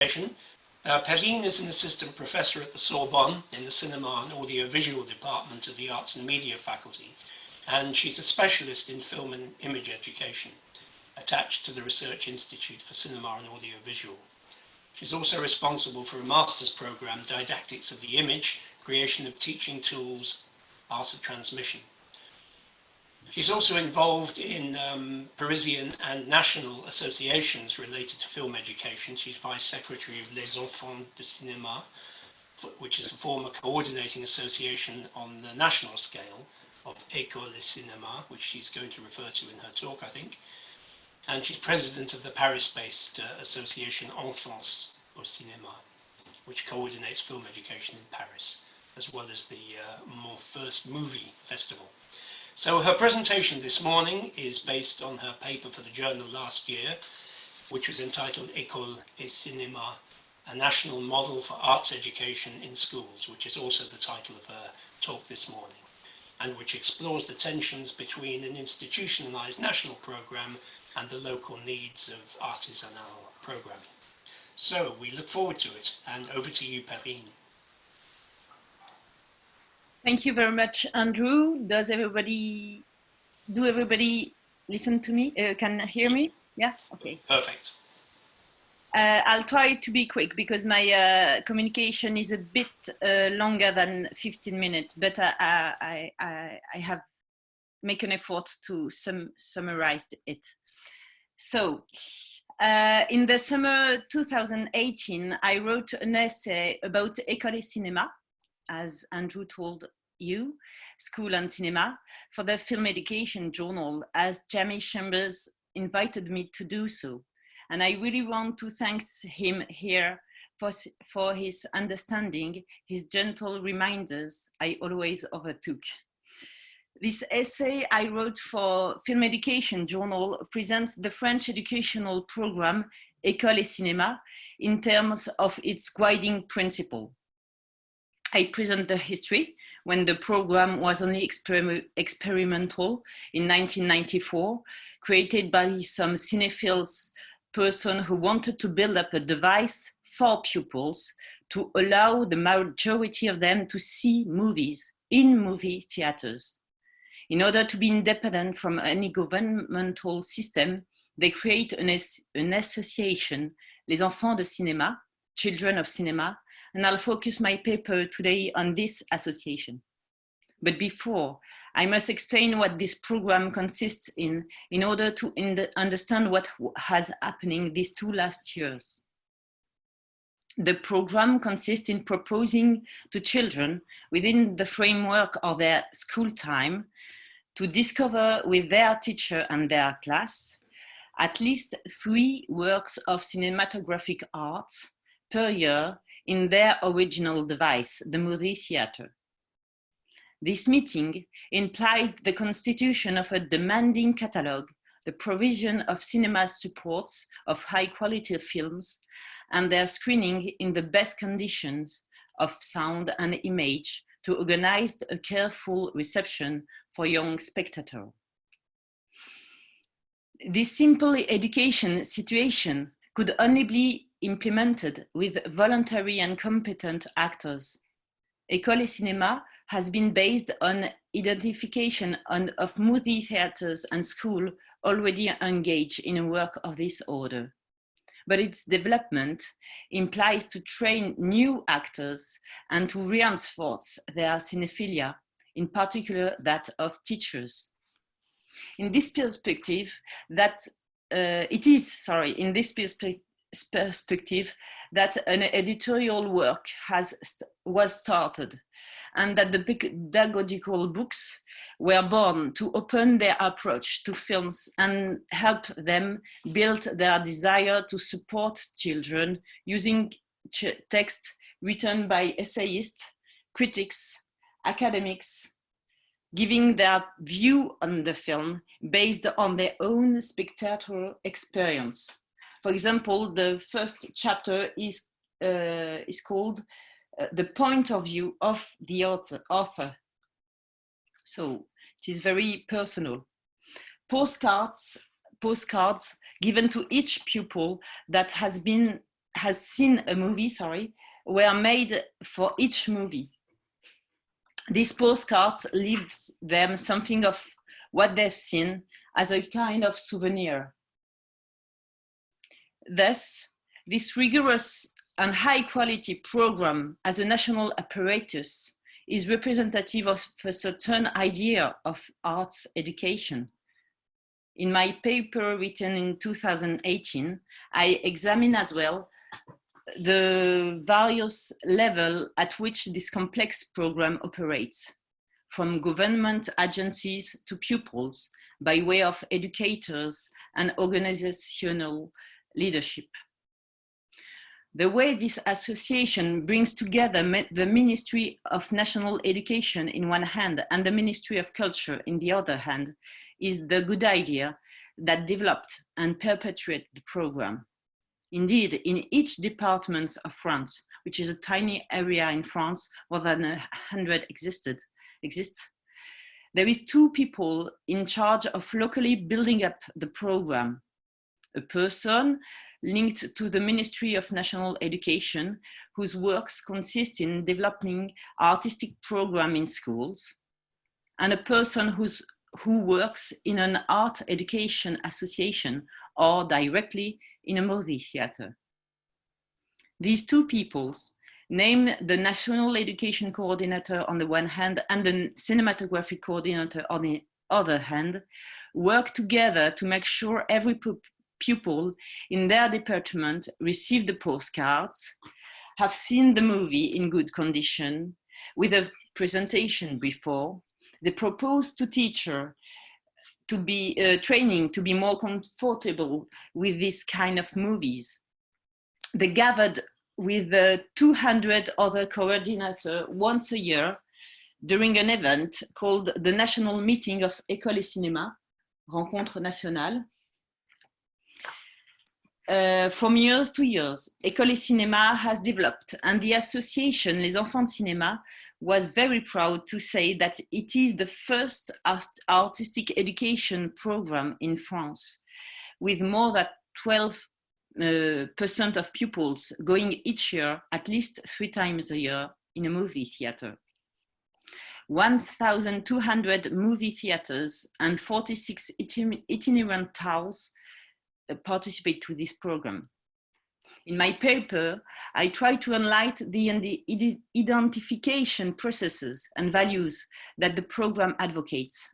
Perrine is an assistant professor at the Sorbonne in the Cinema and Audiovisual Department of the Arts and Media Faculty, and she's a specialist in film and image education, attached to the Research Institute for Cinema and Audiovisual. She's also responsible for a master's program, Didactics of the Image, Creation of Teaching Tools, Art of Transmission. She's also involved in Parisian and national associations related to film education. She's Vice Secretary of Les Enfants de Cinéma, which is a former coordinating association on the national scale of Ecole et cinéma, which she's going to refer to in her talk, I think. And she's president of the Paris-based association Enfants au Cinéma, which coordinates film education in Paris, as well as the Mon First Movie Festival. So her presentation this morning is based on her paper for the journal last year, which was entitled Ecole et cinéma, a national model for arts education in schools, which is also the title of her talk this morning, and which explores the tensions between an institutionalized national program and the local needs of artisanal programming. So we look forward to it, and over to you, Perrine. Thank you very much, Andrew. Do everybody listen to me? Can hear me? Yeah, okay. Perfect. I'll try to be quick because my communication is a bit longer than 15 minutes, but I have made an effort to summarize it. So, in the summer 2018, I wrote an essay about Ecole et cinéma, as Andrew told you, school and cinema, for the Film Education Journal, as Jamie Chambers invited me to do so. And I really want to thank him here for his understanding, his gentle reminders I always overtook. This essay I wrote for Film Education Journal presents the French educational program Ecole et cinéma in terms of its guiding principle. I present the history when the program was only experimental in 1994, created by some cinephiles person who wanted to build up a device for pupils to allow the majority of them to see movies in movie theaters. In order to be independent from any governmental system, they create an association, Les Enfants de Cinéma, Children of Cinema, and I'll focus my paper today on this association. But before, I must explain what this program consists in order to understand what has happening these two last years. The program consists in proposing to children within the framework of their school time to discover with their teacher and their class at least 3 works of cinematographic arts per year in their original device, the movie theater. This meeting implied the constitution of a demanding catalogue, the provision of cinema supports of high-quality films, and their screening in the best conditions of sound and image to organize a careful reception for young spectators. This simple education situation could only be implemented with voluntary and competent actors. Ecole et cinéma has been based on identification of movie theaters and schools already engaged in a work of this order. But its development implies to train new actors and to reinforce their cinephilia, in particular that of teachers. In this perspective, that an editorial work was started, and that the pedagogical books were born to open their approach to films and help them build their desire to support children using text written by essayists, critics, academics, giving their view on the film based on their own spectator experience. For example, the first chapter is called The Point of View of the Author. So it is very personal. Postcards given to each pupil that has been has seen a movie, were made for each movie. These postcards leave them something of what they've seen as a kind of souvenir. Thus, this rigorous and high quality program as a national apparatus is representative of a certain idea of arts education. In my paper written in 2018, I examine as well the various levels at which this complex program operates, from government agencies to pupils by way of educators and organizational leadership. The way this association brings together the Ministry of National Education in one hand and the Ministry of Culture in the other hand is the good idea that developed and perpetuated the program. Indeed, in each department of France, which is a tiny area in France, more than 100 exists, there is 2 people in charge of locally building up the program. A person linked to the Ministry of National Education, whose works consist in developing artistic program in schools, and a person who works in an art education association or directly in a movie theater. These 2 peoples, named the National Education Coordinator on the one hand and the Cinematography Coordinator on the other hand, work together to make sure every pupil in their department receive the postcards, have seen the movie in good condition, with a presentation before. They propose to teacher to be training to be more comfortable with this kind of movies. They gathered with 200 other coordinators once a year during an event called the National Meeting of Ecole et Cinéma, Rencontre Nationale. From years to years, Ecole et Cinéma has developed, and the association Les Enfants de Cinéma was very proud to say that it is the first artistic education program in France, with more than 12% of pupils going each year at least 3 times a year in a movie theater. 1,200 movie theaters and 46 itinerant towns participate to this program. In my paper, I try to enlighten the identification processes and values that the program advocates,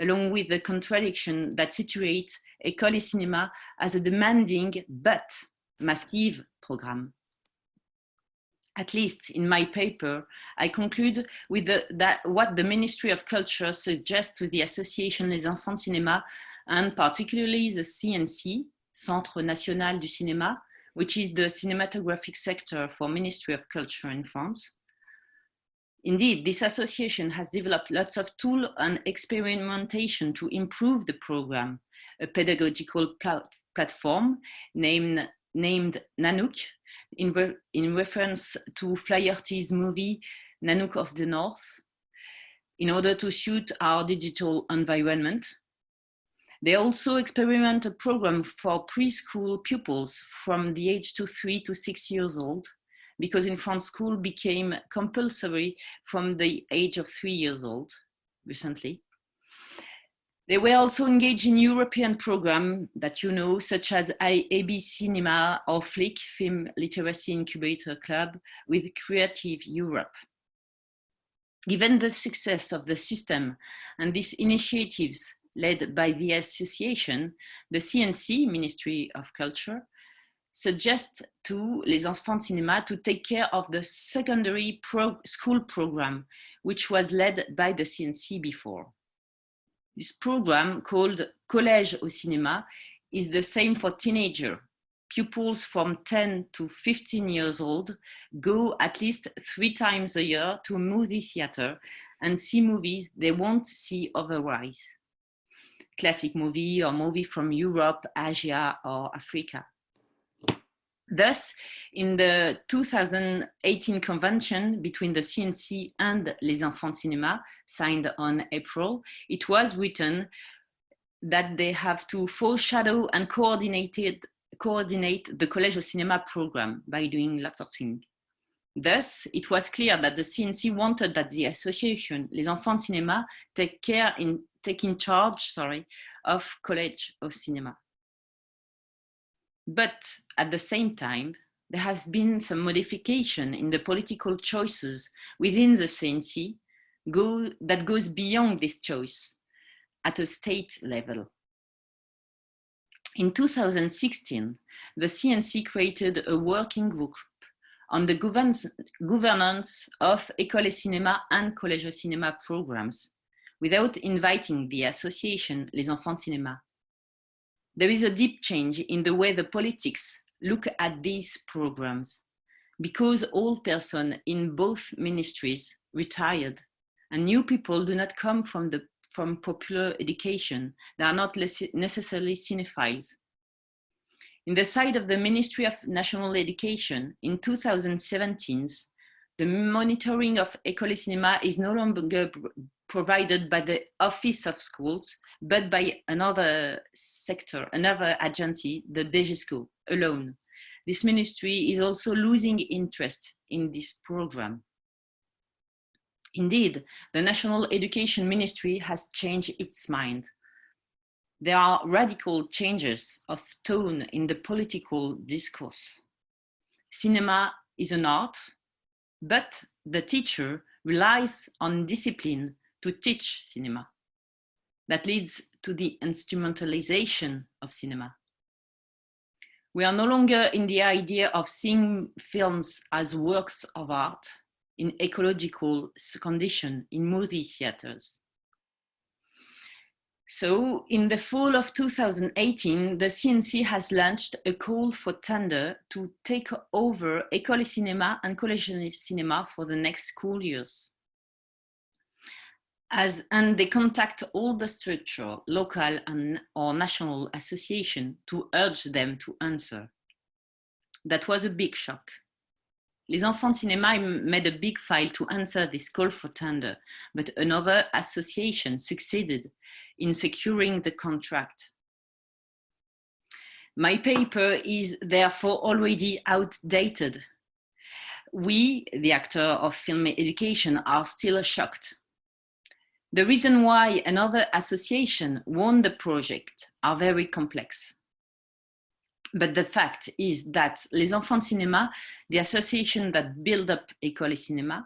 along with the contradiction that situates Ecole et Cinéma as a demanding but massive program. At least in my paper, I conclude with what the Ministry of Culture suggests to the Association Les Enfants de Cinéma, and particularly the CNC, Centre National du Cinéma, which is the cinematographic sector for Ministry of Culture in France. Indeed, this association has developed lots of tools and experimentation to improve the program, a pedagogical platform named Nanook, in reference to Flaherty's movie Nanook of the North, in order to suit our digital environment. They also experiment a program for preschool pupils from the age to 3 to 6 years old, because in France, school became compulsory from the age of 3 years old recently. They were also engaged in European programs that you know, such as AB Cinema or FLIC, Film Literacy Incubator Club, with Creative Europe. Given the success of the system and these initiatives led by the association, the CNC, Ministry of Culture, suggests to Les Enfants de Cinéma to take care of the secondary school program, which was led by the CNC before. This program, called Collège au Cinéma, is the same for teenagers. Pupils from 10 to 15 years old go at least 3 times a year to a movie theater and see movies they won't see otherwise. Classic movie or movie from Europe, Asia, or Africa. Thus, in the 2018 convention between the CNC and Les Enfants de Cinéma, signed on April, it was written that they have to foreshadow and coordinate coordinate the Collège au Cinéma program by doing lots of things. Thus, it was clear that the CNC wanted that the association, Les Enfants de Cinéma, take in charge of Collège au Cinéma. But at the same time, there has been some modification in the political choices within the CNC that goes beyond this choice at a state level. In 2016, the CNC created a working group on the governance of Ecole Cinéma and Collège au Cinéma programs without inviting the association Les Enfants de Cinéma. There is a deep change in the way the politics look at these programs because old persons in both ministries retired and new people do not come from popular education. They are not necessarily cinephiles. In the side of the Ministry of National Education, in 2017, the monitoring of Ecole Cinéma is no longer provided by the Office of Schools, but by another sector, another agency, the DGSCO, alone. This ministry is also losing interest in this program. Indeed, the National Education Ministry has changed its mind. There are radical changes of tone in the political discourse. Cinema is an art, but the teacher relies on discipline to teach cinema. That leads to the instrumentalization of cinema. We are no longer in the idea of seeing films as works of art in ecological condition in movie theaters. So in the fall of 2018, the CNC has launched a call for tender to take over Ecole Cinéma and Collège Cinéma for the next school years. And they contact all the structure, local or national association to urge them to answer. That was a big shock. Les Enfants de Cinéma made a big file to answer this call for tender, but another association succeeded in securing the contract. My paper is therefore already outdated. We, the actor of film education, are still shocked. The reason why another association won the project are very complex. But the fact is that Les Enfants de Cinéma, the association that built up Ecole Cinéma,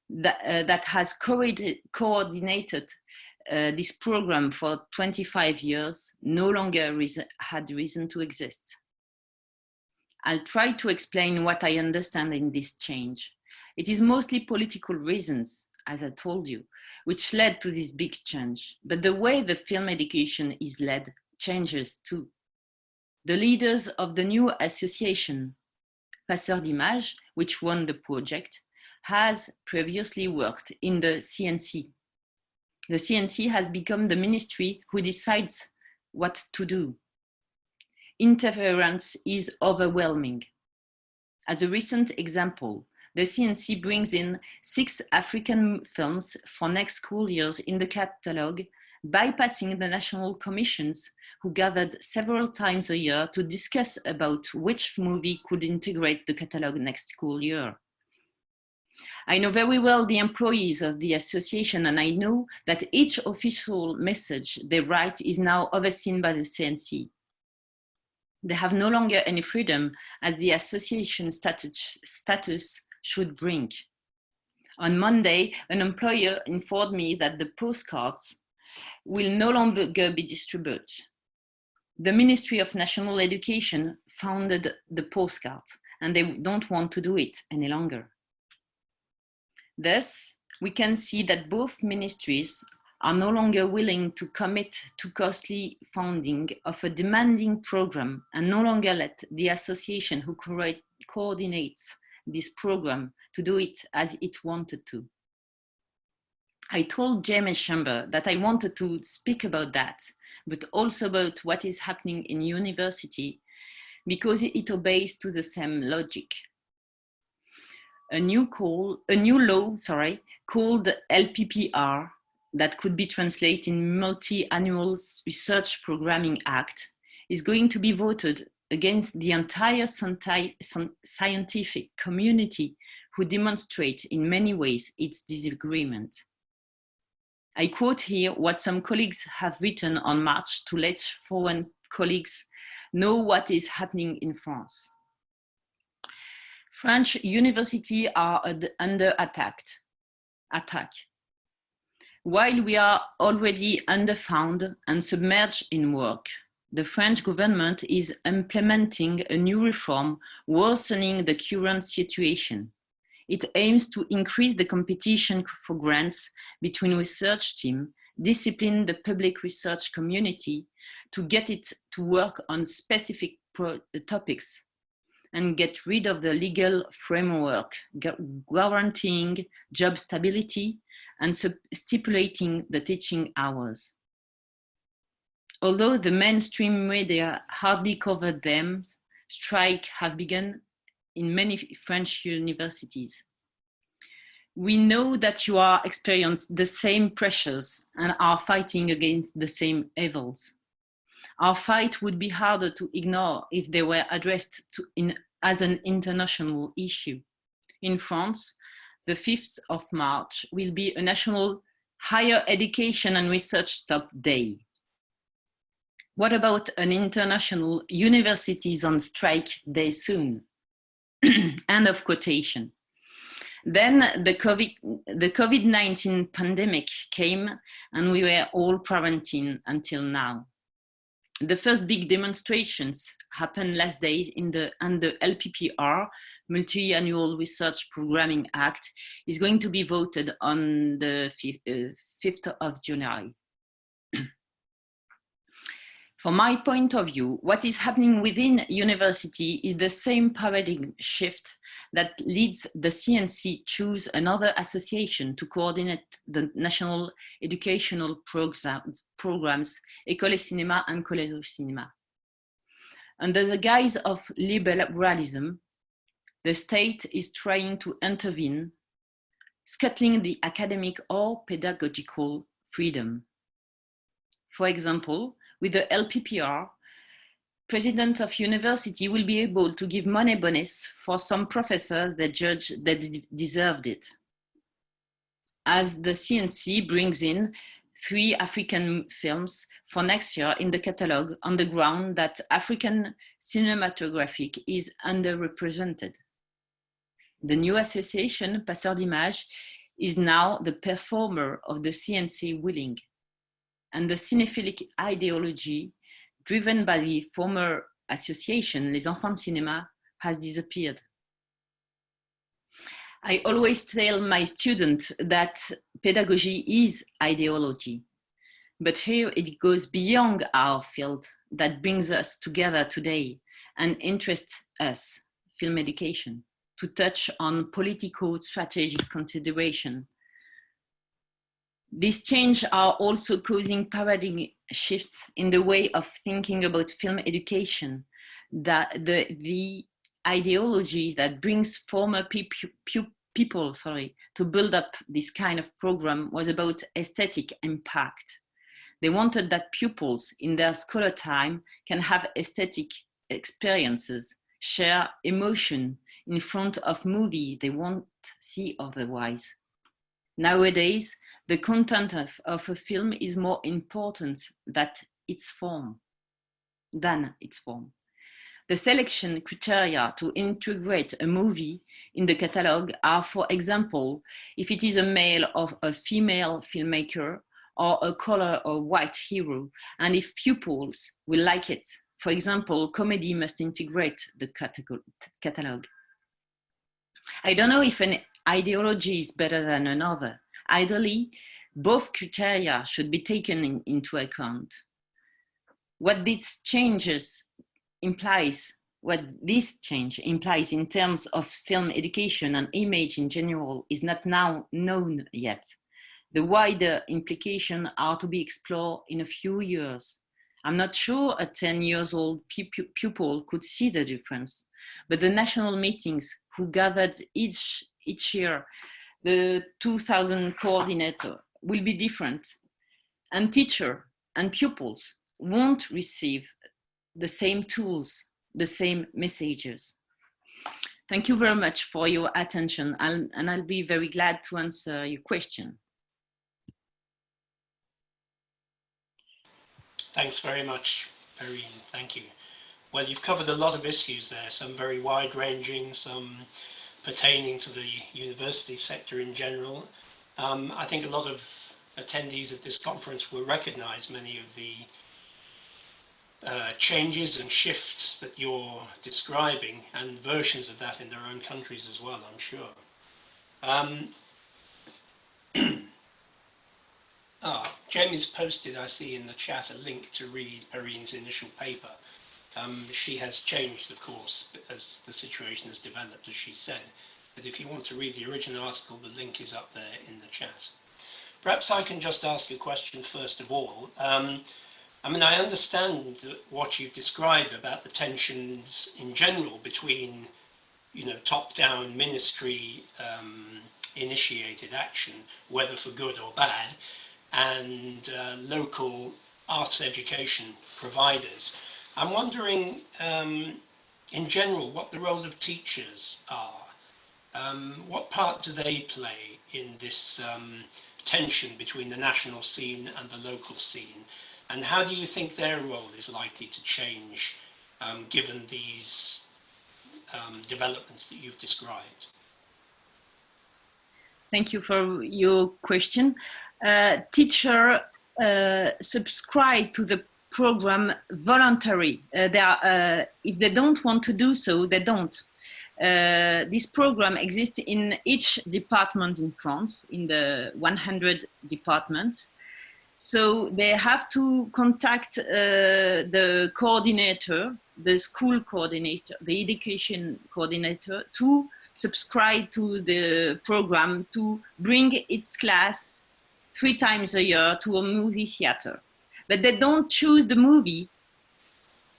that has coordinated this program for 25 years, no longer had reason to exist. I'll try to explain what I understand in this change. It is mostly political reasons, as I told you, which led to this big change. But the way the film education is led changes too. The leaders of the new association, Passeurs d'Images, which won the project, has previously worked in the CNC. The CNC has become the ministry who decides what to do. Interference is overwhelming. As a recent example, the CNC brings in 6 African films for next school years in the catalogue, bypassing the national commissions who gathered several times a year to discuss about which movie could integrate the catalogue next school year. I know very well the employees of the association, and I know that each official message they write is now overseen by the CNC. They have no longer any freedom as the association status should bring. On Monday, an employer informed me that the postcards will no longer be distributed. The Ministry of National Education founded the postcard, and they don't want to do it any longer. Thus, we can see that both ministries are no longer willing to commit to costly funding of a demanding program and no longer let the association who coordinates this program to do it as it wanted to. I told James Chamber that I wanted to speak about that, but also about what is happening in university because it obeys to the same logic. A new law called LPPR, that could be translated in Multi-Annual Research Programming Act, is going to be voted against the entire scientific community who demonstrate in many ways its disagreement. I quote here what some colleagues have written on March to let foreign colleagues know what is happening in France. French universities are under attack. While we are already underfunded and submerged in work, the French government is implementing a new reform worsening the current situation. It aims to increase the competition for grants between research teams, discipline the public research community to get it to work on specific topics, and get rid of the legal framework guaranteeing job stability and stipulating the teaching hours. Although the mainstream media hardly covered them, strikes have begun in many French universities. We know that you are experiencing the same pressures and are fighting against the same evils. Our fight would be harder to ignore if they were addressed as an international issue. In France, the 5th of March will be a national higher education and research stop day. What about an international universities on strike day soon? End of quotation. Then the COVID-19 pandemic came and we were all quarantined until now. The first big demonstrations happened last days and the LPPR, Multi-Annual Research Programming Act, is going to be voted on the 5th of January. From my point of view, what is happening within university is the same paradigm shift that leads the CNC choose another association to coordinate the national educational programs, Ecole, cinéma and Collège cinéma. Under the guise of liberalism, the state is trying to intervene, scuttling the academic or pedagogical freedom. For example, with the LPPR, president of university will be able to give money bonus for some professor that judge that deserved it. As the CNC brings in 3 African films for next year in the catalogue on the ground that African cinematographic is underrepresented. The new association, Passeurs d'Images, is now the performer of the CNC willing, and the cinephilic ideology driven by the former association, Les Enfants de Cinéma, has disappeared. I always tell my students that pedagogy is ideology, but here it goes beyond our field that brings us together today and interests us, film education, to touch on political strategic consideration. These changes are also causing paradigm shifts in the way of thinking about film education. That the ideology that brings former people to build up this kind of program was about aesthetic impact. They wanted that pupils in their scholar time can have aesthetic experiences, share emotion in front of movie they won't see otherwise. Nowadays, the content of a film is more important than its form. The selection criteria to integrate a movie in the catalogue are, for example, if it is a male or a female filmmaker, or a color or white hero, and if pupils will like it. For example, comedy must integrate the catalogue. I don't know if an ideology is better than another. Ideally, both criteria should be taken into account. What this change implies in terms of film education and image in general is not now known yet. The wider implications are to be explored in a few years. I'm not sure a 10-year-old pupil could see the difference, but the national meetings who gathered each year, the 2000 coordinator, will be different, and teachers and pupils won't receive the same tools the same messages. Thank you very much for your attention, and I'll be very glad to answer your question. Thanks very much, Perrine. Thank you. Well, you've covered a lot of issues there, some very wide-ranging, some pertaining to the university sector in general. I think a lot of attendees at this conference will recognize many of the changes and shifts that you're describing, and versions of that in their own countries as well, I'm sure. Jamie's posted, I see in the chat, a link to read Perrine's initial paper. She has changed, of course, as the situation has developed, as she said. But if you want to read the original article, the link is up there in the chat. Perhaps I can just ask a question first of all. I mean, I understand what you've described about the tensions in general between, you know, top-down ministry initiated action, whether for good or bad, and local arts education providers. I'm wondering, in general, what the role of teachers are. What part do they play in this tension between the national scene and the local scene? And how do you think their role is likely to change, given these developments that you've described? Thank you for your question. Teachers subscribe to the program voluntary. If they don't want to do so, they don't. This program exists in each department in France, in the 100 departments. So they have to contact the coordinator, the school coordinator, the education coordinator, to subscribe to the program, to bring its class 3 times a year to a movie theater. But they don't choose the movie.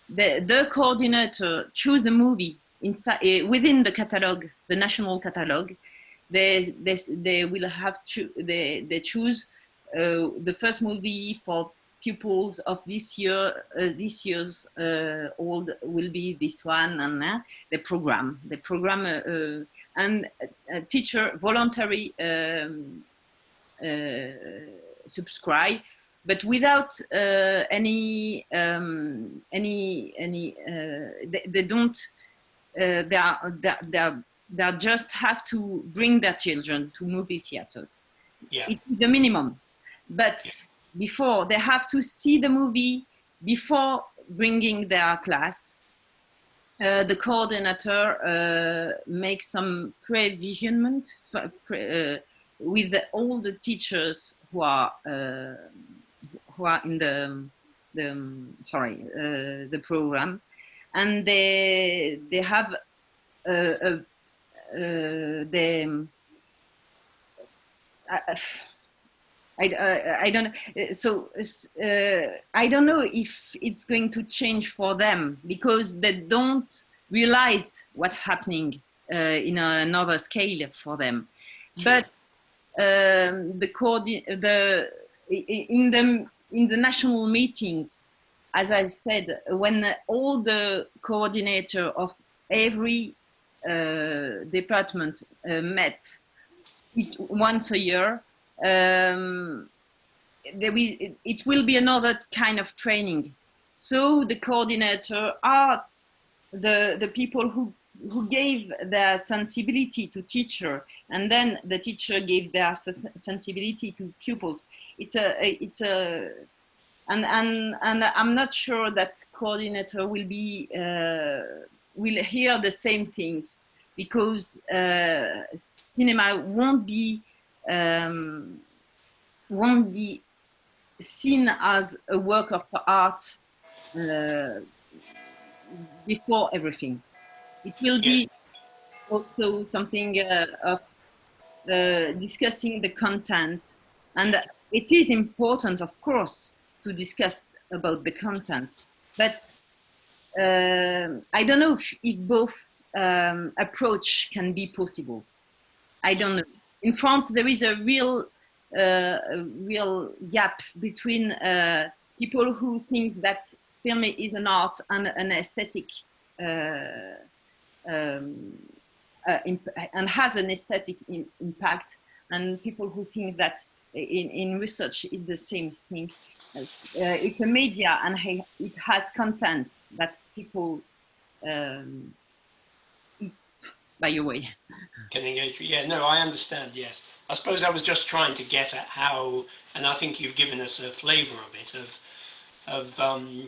The coordinator choose the movie inside, within the catalog, the national catalog. They will have they choose the first movie for pupils of this year's old will be this one, and the program and a teacher voluntary subscribe, but without they don't. They just have to bring their children to movie theaters. Yeah. It's the minimum. But before, they have to see the movie before bringing their class. The coordinator makes some previsionment with all the teachers who are in the program, and they have I don't so I don't know if it's going to change for them, because they don't realize what's happening in another scale for them. But in the national meetings, as I said, when all the coordinator of every department met once a year, it will be another kind of training. So the coordinator are the people who gave their sensibility to teacher, and then the teacher gave their sensibility to pupils. And I'm not sure that coordinator will hear the same things, because cinema won't be seen as a work of art before everything. It will be also something of discussing the content, and it is important, of course, to discuss about the content. But I don't know if both approach can be possible. I don't know. In France, there is a real gap between people who think that film is an art and an aesthetic, and has an aesthetic impact, and people who think that in research it's the same thing. It's a media, and it has content that people by your way. Can engage. Yeah, no, I understand. Yes, I suppose I was just trying to get at how, and I think you've given us a flavour of it, of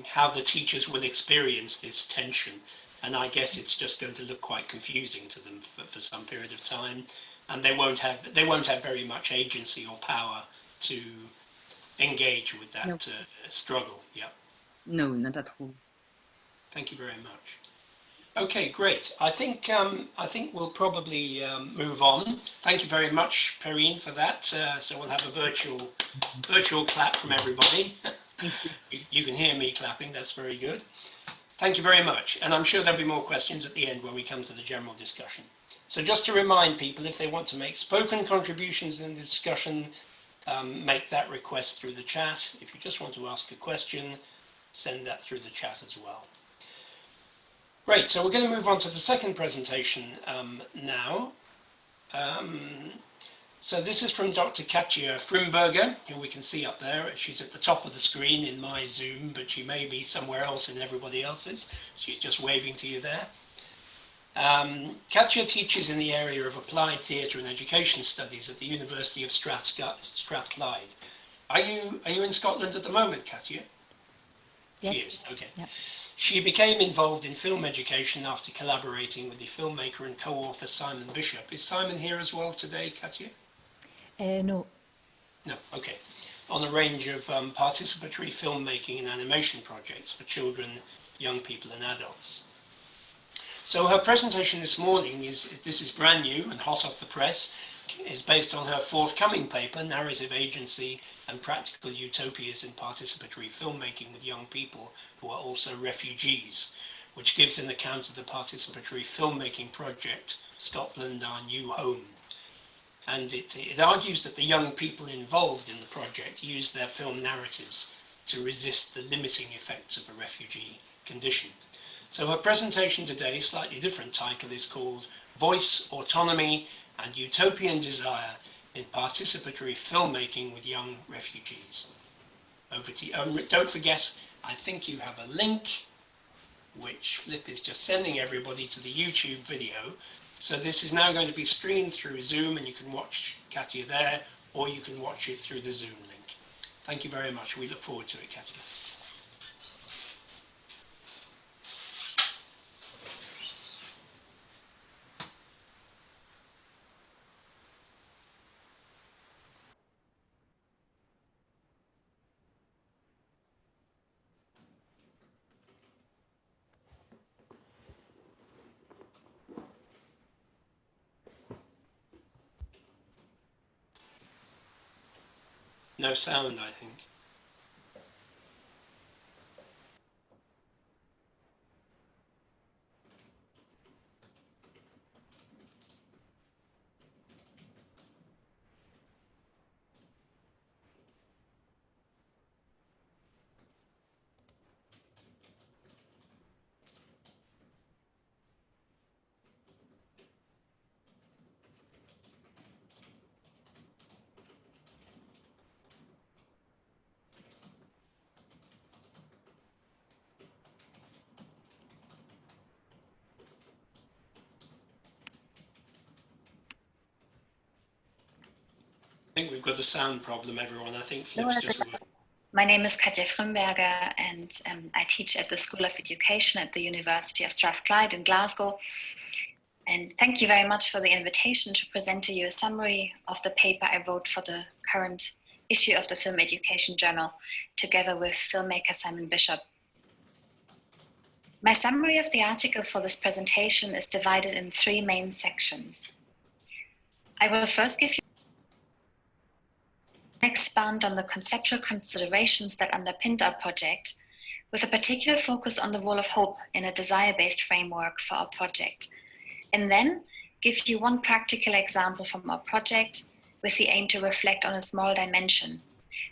how the teachers will experience this tension, and I guess it's just going to look quite confusing to them for some period of time, and they won't have very much agency or power to engage with that no. Struggle. Yeah. No, not at all. Thank you very much. Okay, great. I think we'll probably move on. Thank you very much, Perrine, for that. So we'll have a virtual clap from everybody. You can hear me clapping. That's very good. Thank you very much. And I'm sure there'll be more questions at the end when we come to the general discussion. So just to remind people, if they want to make spoken contributions in the discussion, make that request through the chat. If you just want to ask a question, send that through the chat as well. Great, so we're going to move on to the second presentation now. So this is from Dr. Katja Frimberger, who we can see up there. She's at the top of the screen in my Zoom, but she may be somewhere else in everybody else's. She's just waving to you there. Katja teaches in the area of applied theatre and education studies at the University of Strathclyde. Are you in Scotland at the moment, Katja? Yes. She is, okay. Yep. She became involved in film education after collaborating with the filmmaker and co-author Simon Bishop. Is Simon here as well today, Katja? No. No, okay. On a range of participatory filmmaking and animation projects for children, young people and adults. So her presentation this morning this is brand new and hot off the press, is based on her forthcoming paper, Narrative Agency and Practical Utopias in Participatory Filmmaking with Young People who are also refugees, which gives an account of the participatory filmmaking project, Scotland, Our New Home. And it argues that the young people involved in the project use their film narratives to resist the limiting effects of a refugee condition. So her presentation today, slightly different title, is called Voice, Autonomy and Utopian Desire in Participatory Filmmaking with Young Refugees. Over to you. Don't forget, I think you have a link, which Flip is just sending everybody to the YouTube video. So this is now going to be streamed through Zoom, and you can watch Katja there, or you can watch it through the Zoom link. Thank you very much. We look forward to it, Katja. No sound, I think. I think we've got a sound problem, everyone. I think Flip's just working. My name is Katja Frimberger, and I teach at the School of Education at the University of Strathclyde in Glasgow. And thank you very much for the invitation to present to you a summary of the paper I wrote for the current issue of the Film Education Journal, together with filmmaker Simon Bishop. My summary of the article for this presentation is divided in 3 main sections. I will first give you expand on the conceptual considerations that underpinned our project, with a particular focus on the role of hope in a desire-based framework for our project, and then give you one practical example from our project with the aim to reflect on a small dimension,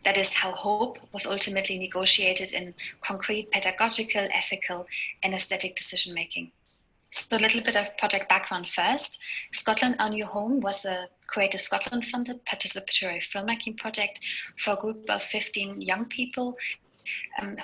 That is how hope was ultimately negotiated in concrete pedagogical, ethical, and aesthetic decision-making. So a little bit of project background first. Scotland, Our New Home was a Creative Scotland-funded participatory filmmaking project for a group of 15 young people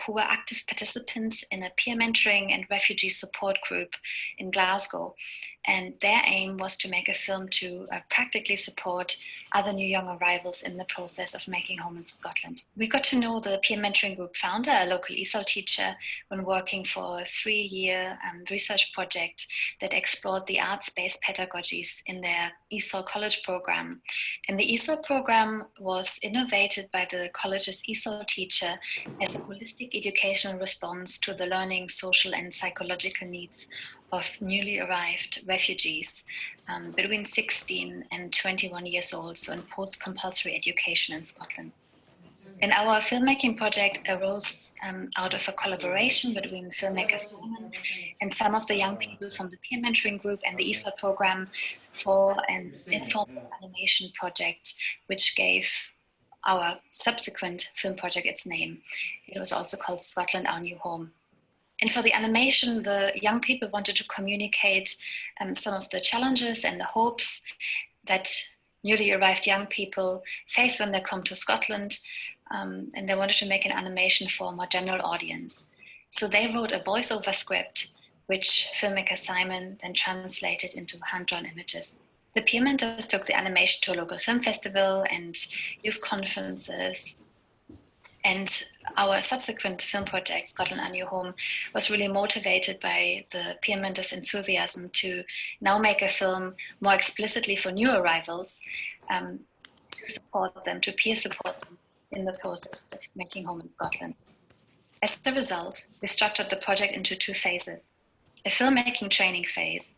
who were active participants in a peer mentoring and refugee support group in Glasgow. And their aim was to make a film to practically support other new young arrivals in the process of making home in Scotland. We got to know the peer mentoring group founder, a local Ecole teacher, when working for a 3-year research project that explored the arts-based pedagogies in their Ecole college program. And the Ecole program was innovated by the college's Ecole teacher as a holistic educational response to the learning, social, and psychological needs of newly arrived refugees between 16 and 21 years old, so in post-compulsory education in Scotland. And our filmmaking project arose out of a collaboration between filmmakers and some of the young people from the peer mentoring group and the Ecole program for an informal animation project, which gave our subsequent film project its name. It was also called Scotland, Our New Home. And for the animation, the young people wanted to communicate some of the challenges and the hopes that newly arrived young people face when they come to Scotland, and they wanted to make an animation for a more general audience. So they wrote a voiceover script, which filmmaker Simon then translated into hand-drawn images. The peer mentors took the animation to a local film festival and youth conferences. And our subsequent film project, Scotland, Our New Home, was really motivated by the peer mentors' enthusiasm to now make a film more explicitly for new arrivals, to support them, to peer support them in the process of making home in Scotland. As a result, we structured the project into 2 phases. A filmmaking training phase,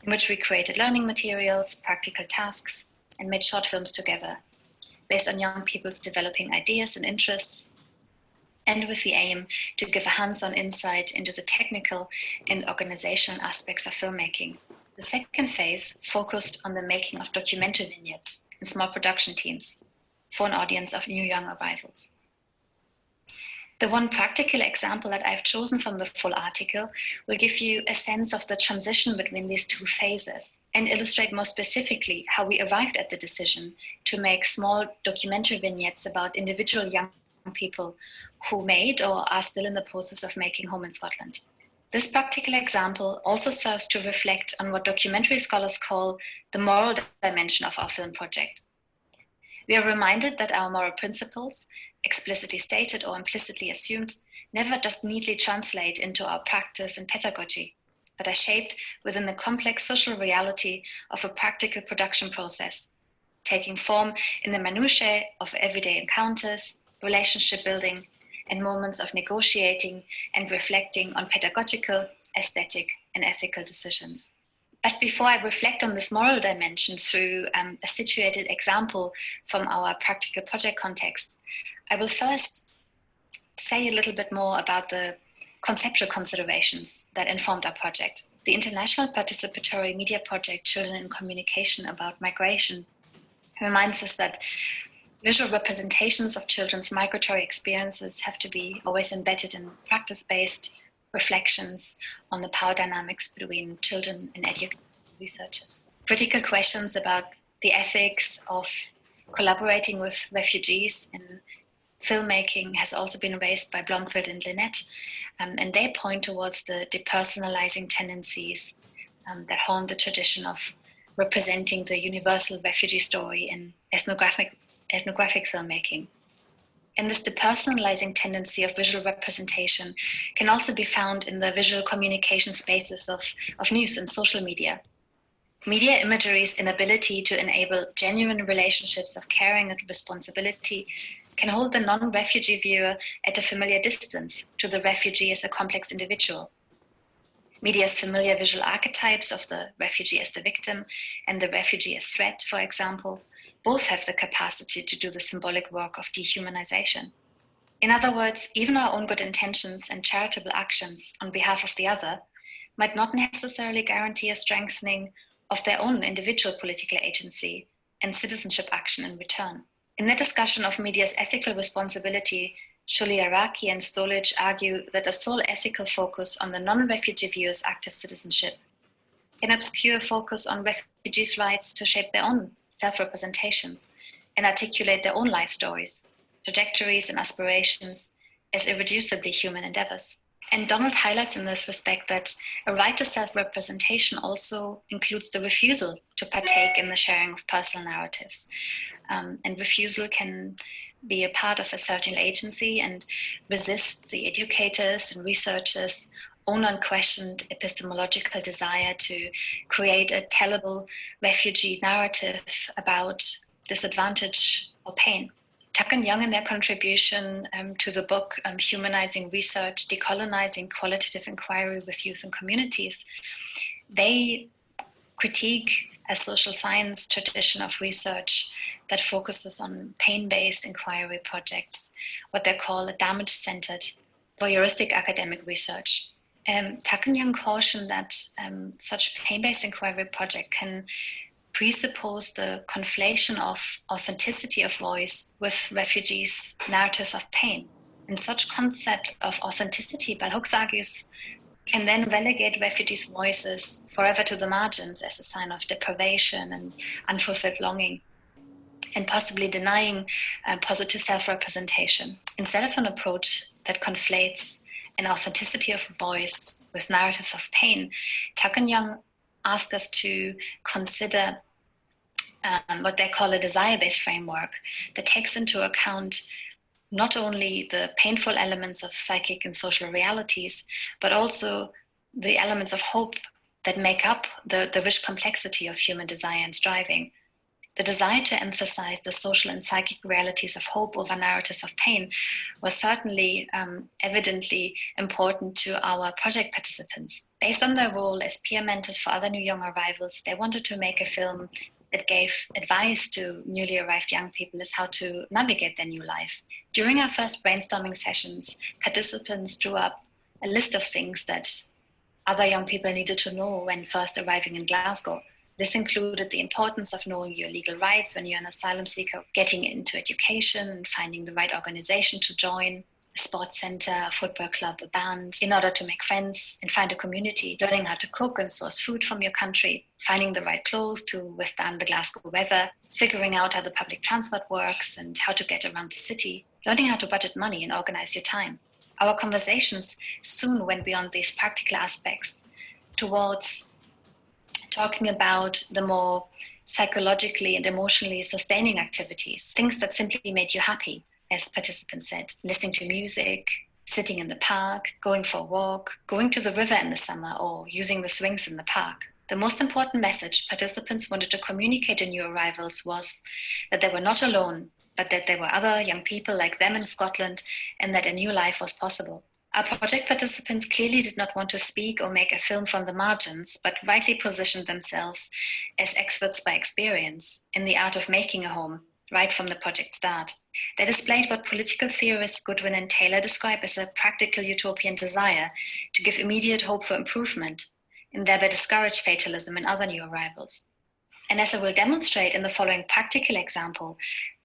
in which we created learning materials, practical tasks, and made short films together, based on young people's developing ideas and interests, and with the aim to give a hands-on insight into the technical and organizational aspects of filmmaking. The second phase focused on the making of documentary vignettes and small production teams for an audience of new young arrivals. The one practical example that I've chosen from the full article will give you a sense of the transition between these 2 phases and illustrate more specifically how we arrived at the decision to make small documentary vignettes about individual young people who made or are still in the process of making home in Scotland. This practical example also serves to reflect on what documentary scholars call the moral dimension of our film project. We are reminded that our moral principles, explicitly stated or implicitly assumed, never just neatly translate into our practice and pedagogy, but are shaped within the complex social reality of a practical production process, taking form in the minutiae of everyday encounters, relationship building, and moments of negotiating and reflecting on pedagogical, aesthetic, and ethical decisions. But before I reflect on this moral dimension through a situated example from our practical project context, I will first say a little bit more about the conceptual considerations that informed our project. The international participatory media project Children in Communication about Migration reminds us that visual representations of children's migratory experiences have to be always embedded in practice-based reflections on the power dynamics between children and education researchers. Critical questions about the ethics of collaborating with refugees in filmmaking has also been raised by Blomfield and Lynette, and they point towards the depersonalizing tendencies that haunt the tradition of representing the universal refugee story in ethnographic filmmaking. And this depersonalizing tendency of visual representation can also be found in the visual communication spaces of news and social media. Media imagery's inability to enable genuine relationships of caring and responsibility can hold the non-refugee viewer at a familiar distance to the refugee as a complex individual. Media's familiar visual archetypes of the refugee as the victim and the refugee as threat, for example, both have the capacity to do the symbolic work of dehumanization. In other words, even our own good intentions and charitable actions on behalf of the other might not necessarily guarantee a strengthening of their own individual political agency and citizenship action in return. In their discussion of media's ethical responsibility, Shuliaraki and Stolic argue that a sole ethical focus on the non-refugee viewer's active citizenship can obscure focus on refugees' rights to shape their own self-representations and articulate their own life stories, trajectories and aspirations as irreducibly human endeavors. And Donald highlights in this respect that a right to self-representation also includes the refusal to partake in the sharing of personal narratives. And refusal can be a part of asserting agency and resist the educators and researchers' own unquestioned epistemological desire to create a tellable refugee narrative about disadvantage or pain. Tuck and Young, in their contribution to the book Humanizing Research, Decolonizing Qualitative Inquiry with Youth and Communities, they critique a social science tradition of research that focuses on pain-based inquiry projects, what they call a damage-centered, voyeuristic academic research. Tuck and Young caution that such pain-based inquiry project can presuppose the conflation of authenticity of voice with refugees' narratives of pain. And such concept of authenticity, Bell Hooks argues, can then relegate refugees' voices forever to the margins as a sign of deprivation and unfulfilled longing, and possibly denying positive self-representation. Instead of an approach that conflates an authenticity of voice with narratives of pain, Tuck and Young ask us to consider what they call a desire-based framework that takes into account not only the painful elements of psychic and social realities, but also the elements of hope that make up the rich complexity of human desire and striving. The desire to emphasize the social and psychic realities of hope over narratives of pain was certainly evidently important to our project participants. Based on their role as peer mentors for other new young arrivals, they wanted to make a film that gave advice to newly arrived young people as how to navigate their new life. During our first brainstorming sessions, participants drew up a list of things that other young people needed to know when first arriving in Glasgow. This included the importance of knowing your legal rights when you're an asylum seeker, getting into education, finding the right organization to join, a sports center, a football club, a band, in order to make friends and find a community, learning how to cook and source food from your country, finding the right clothes to withstand the Glasgow weather, figuring out how the public transport works and how to get around the city, learning how to budget money and organize your time. Our conversations soon went beyond these practical aspects towards talking about the more psychologically and emotionally sustaining activities, things that simply made you happy, as participants said, listening to music, sitting in the park, going for a walk, going to the river in the summer, or using the swings in the park. The most important message participants wanted to communicate to new arrivals was that they were not alone, but that there were other young people like them in Scotland and that a new life was possible. Our project participants clearly did not want to speak or make a film from the margins, but rightly positioned themselves as experts by experience in the art of making a home, right from the project start. They displayed what political theorists Goodwin and Taylor describe as a practical utopian desire to give immediate hope for improvement, and thereby discourage fatalism in other new arrivals. And as I will demonstrate in the following practical example,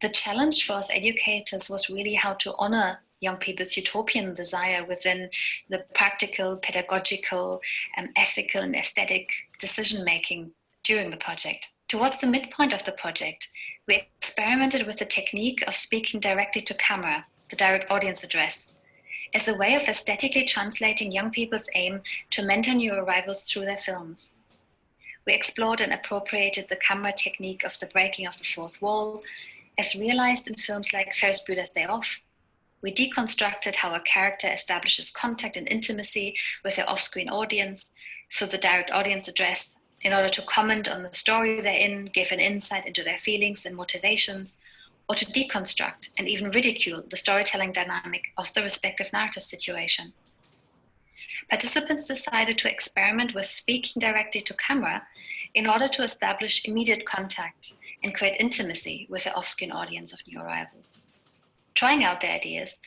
the challenge for us educators was really how to honor young people's utopian desire within the practical, pedagogical, ethical and aesthetic decision-making during the project. Towards the midpoint of the project, we experimented with the technique of speaking directly to camera, the direct audience address, as a way of aesthetically translating young people's aim to mentor new arrivals through their films. We explored and appropriated the camera technique of the breaking of the fourth wall, as realized in films like Ferris Bueller's Day Off. We deconstructed how a character establishes contact and intimacy with their off-screen audience through the direct audience address in order to comment on the story they're in, give an insight into their feelings and motivations, or to deconstruct and even ridicule the storytelling dynamic of the respective narrative situation. Participants decided to experiment with speaking directly to camera in order to establish immediate contact and create intimacy with their off-screen audience of new arrivals. Trying out their ideas,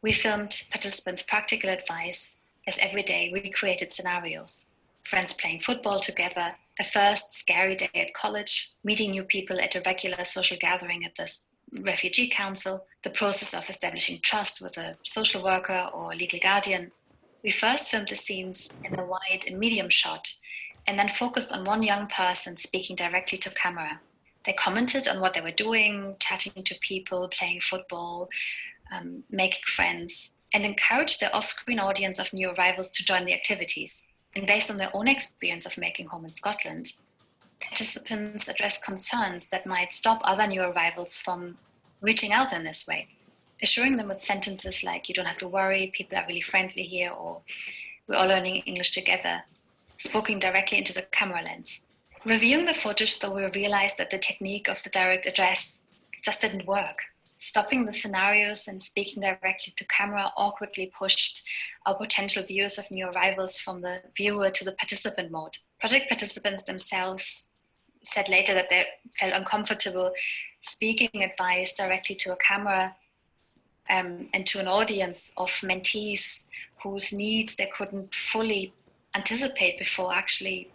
we filmed participants' practical advice as every day recreated scenarios. Friends playing football together, a first scary day at college, meeting new people at a regular social gathering at the refugee council, the process of establishing trust with a social worker or legal guardian. We first filmed the scenes in a wide and medium shot, and then focused on one young person speaking directly to camera. They commented on what they were doing, chatting to people, playing football, making friends, and encouraged their off-screen audience of new arrivals to join the activities. And based on their own experience of making home in Scotland, participants addressed concerns that might stop other new arrivals from reaching out in this way, assuring them with sentences like, "You don't have to worry, people are really friendly here," or "We're all learning English together," spoken directly into the camera lens. Reviewing the footage, though, we realized that the technique of the direct address just didn't work. Stopping the scenarios and speaking directly to camera awkwardly pushed our potential viewers of new arrivals from the viewer to the participant mode. Project participants themselves said later that they felt uncomfortable speaking advice directly to a camera and to an audience of mentees whose needs they couldn't fully anticipate before actually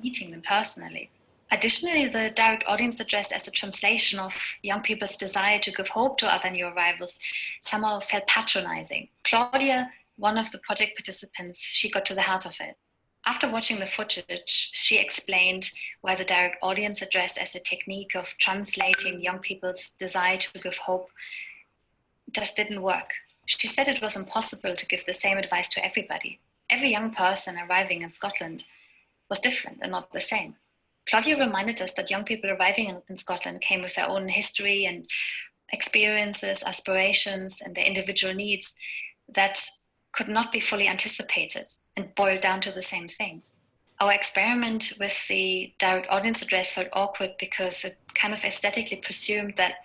meeting them personally. Additionally, the direct audience address as a translation of young people's desire to give hope to other new arrivals somehow felt patronizing. Claudia, one of the project participants, she got to the heart of it. After watching the footage, she explained why the direct audience address as a technique of translating young people's desire to give hope just didn't work. She said it was impossible to give the same advice to everybody. Every young person arriving in Scotland was different and not the same. Claudia reminded us that young people arriving in Scotland came with their own history and experiences, aspirations, and their individual needs that could not be fully anticipated and boiled down to the same thing. Our experiment with the direct audience address felt awkward because it kind of aesthetically presumed that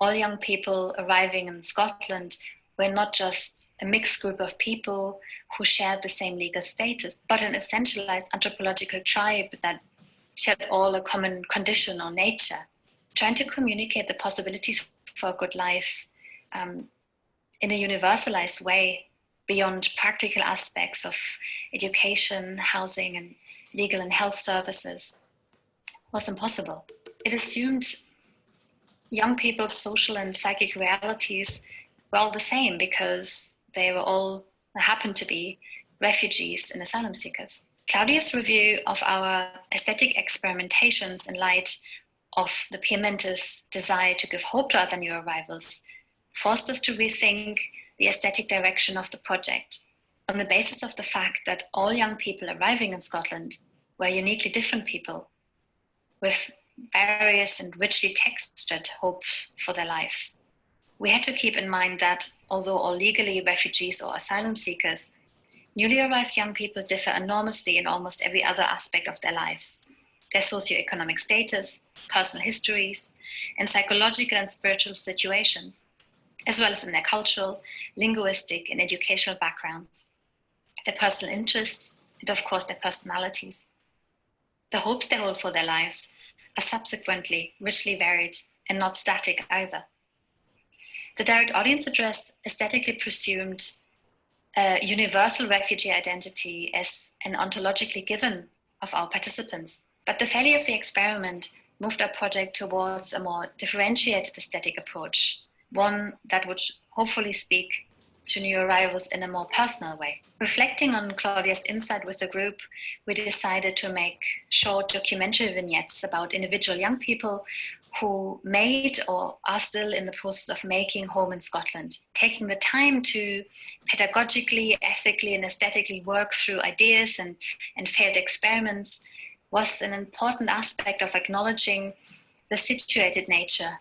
all young people arriving in Scotland were not just a mixed group of people who shared the same legal status, but an essentialized anthropological tribe that shared all a common condition or nature. Trying to communicate the possibilities for a good life in a universalized way beyond practical aspects of education, housing, and legal and health services was impossible. It assumed young people's social and psychic realities were all the same because they were all, happened to be, refugees and asylum seekers. Claudia's review of our aesthetic experimentations in light of the PMNT's desire to give hope to other new arrivals forced us to rethink the aesthetic direction of the project on the basis of the fact that all young people arriving in Scotland were uniquely different people with various and richly textured hopes for their lives. We had to keep in mind that although all legally refugees or asylum seekers, newly arrived young people differ enormously in almost every other aspect of their lives. Their socioeconomic status, personal histories, and psychological and spiritual situations, as well as in their cultural, linguistic, and educational backgrounds, their personal interests, and of course their personalities. The hopes they hold for their lives are subsequently richly varied and not static either. The direct audience address aesthetically presumed a universal refugee identity as an ontologically given of our participants. But the failure of the experiment moved our project towards a more differentiated aesthetic approach, one that would hopefully speak to new arrivals in a more personal way. Reflecting on Claudia's insight with the group, we decided to make short documentary vignettes about individual young people who made or are still in the process of making home in Scotland. Taking the time to pedagogically, ethically, and aesthetically work through ideas and failed experiments was an important aspect of acknowledging the situated nature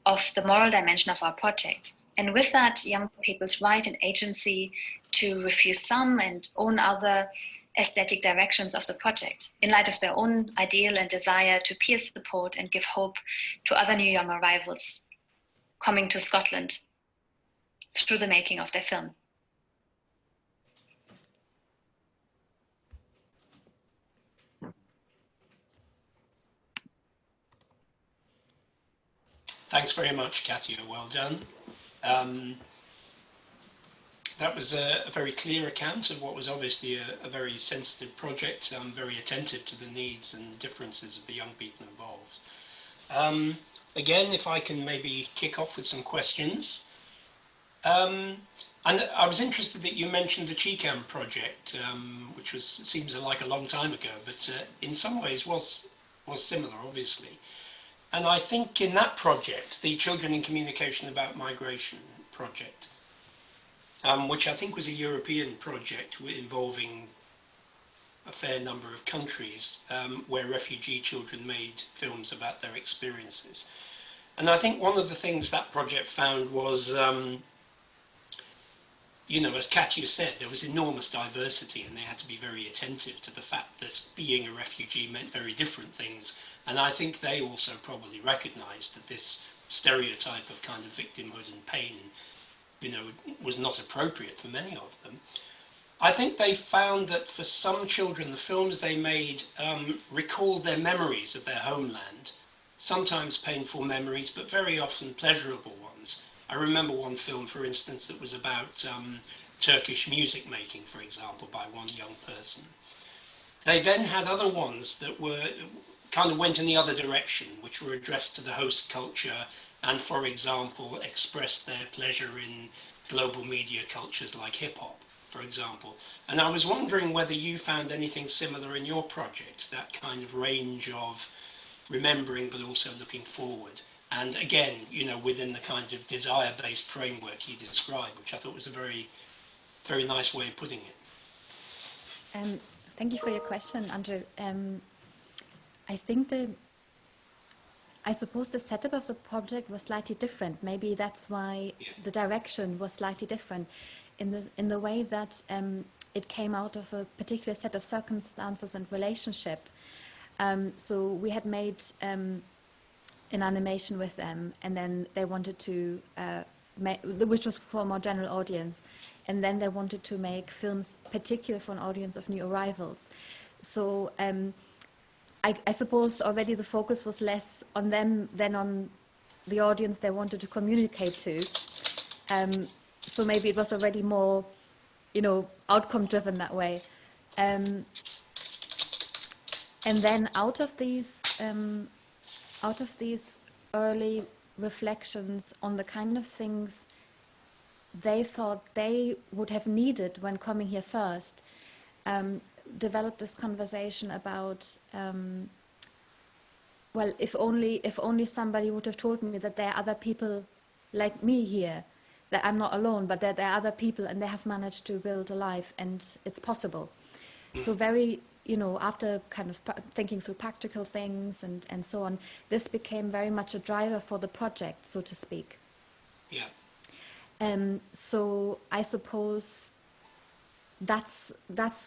of the moral dimension of our project. And with that, young people's right and agency to refuse some and own other aesthetic directions of the project in light of their own ideal and desire to peer support and give hope to other new young arrivals coming to Scotland through the making of their film. Thanks very much, Katja. Well done. That was a very clear account of what was obviously a very sensitive project, very attentive to the needs and differences of the young people involved. again, if I can maybe kick off with some questions. And I was interested that you mentioned the CHICAM project, which seems like a long time ago, but in some ways was similar, obviously. And I think in that project, the Children in Communication About Migration project, which I think was a European project involving a fair number of countries, where refugee children made films about their experiences. And I think one of the things that project found was, you know, as Katja said, there was enormous diversity, and they had to be very attentive to the fact that being a refugee meant very different things. And I think they also probably recognized that this stereotype of kind of victimhood and pain, you know, was not appropriate for many of them. I think they found that for some children, the films they made recalled their memories of their homeland, sometimes painful memories, but very often pleasurable ones. I remember one film, for instance, that was about Turkish music making, for example, by one young person. They then had other ones that were kind of went in the other direction, which were addressed to the host culture and, for example, expressed their pleasure in global media cultures like hip-hop, for example. And I was wondering whether you found anything similar in your project, that kind of range of remembering but also looking forward. And again, you know, within the kind of desire-based framework you described, which I thought was a very, very nice way of putting it. Thank you for your question, Andrew. I suppose the setup of the project was slightly different. Maybe that's why the direction was slightly different, in the way that it came out of a particular set of circumstances and relationship. So we had made an animation with them, and then they wanted to which was for a more general audience, and then they wanted to make films particular for an audience of new arrivals. So I suppose already the focus was less on them than on the audience they wanted to communicate to. So maybe it was already more, you know, outcome driven that way. And then out of these early reflections on the kind of things they thought they would have needed when coming here first, developed this conversation about, well, if only somebody would have told me that there are other people like me here, that I'm not alone, but that there are other people and they have managed to build a life and it's possible. So very, you know, after kind of thinking through practical things and so on, this became very much a driver for the project, so to speak. Yeah. So I suppose that's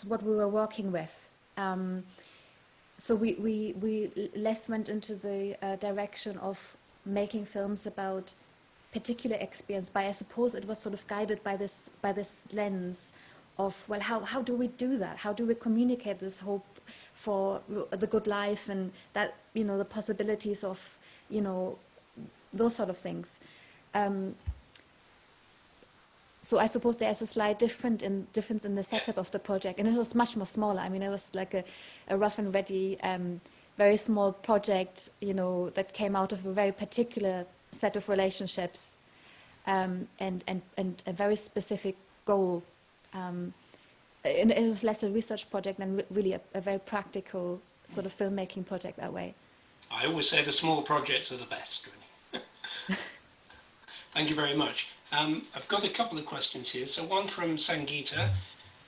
what we were working with. So we less went into the direction of making films about particular experience, but I suppose it was sort of guided by this lens of, well, how do we do that? How do we communicate this hope for the good life and that, you know, the possibilities of, you know, those sort of things. So I suppose there's a slight difference in the setup of the project, and it was much more smaller. I mean, it was like a rough and ready, very small project, you know, that came out of a very particular set of relationships, and a very specific goal. And it was less a research project than really a very practical sort of filmmaking project that way. I always say the small projects are the best, really. Thank you very much. I've got a couple of questions here. So one from Sangeeta,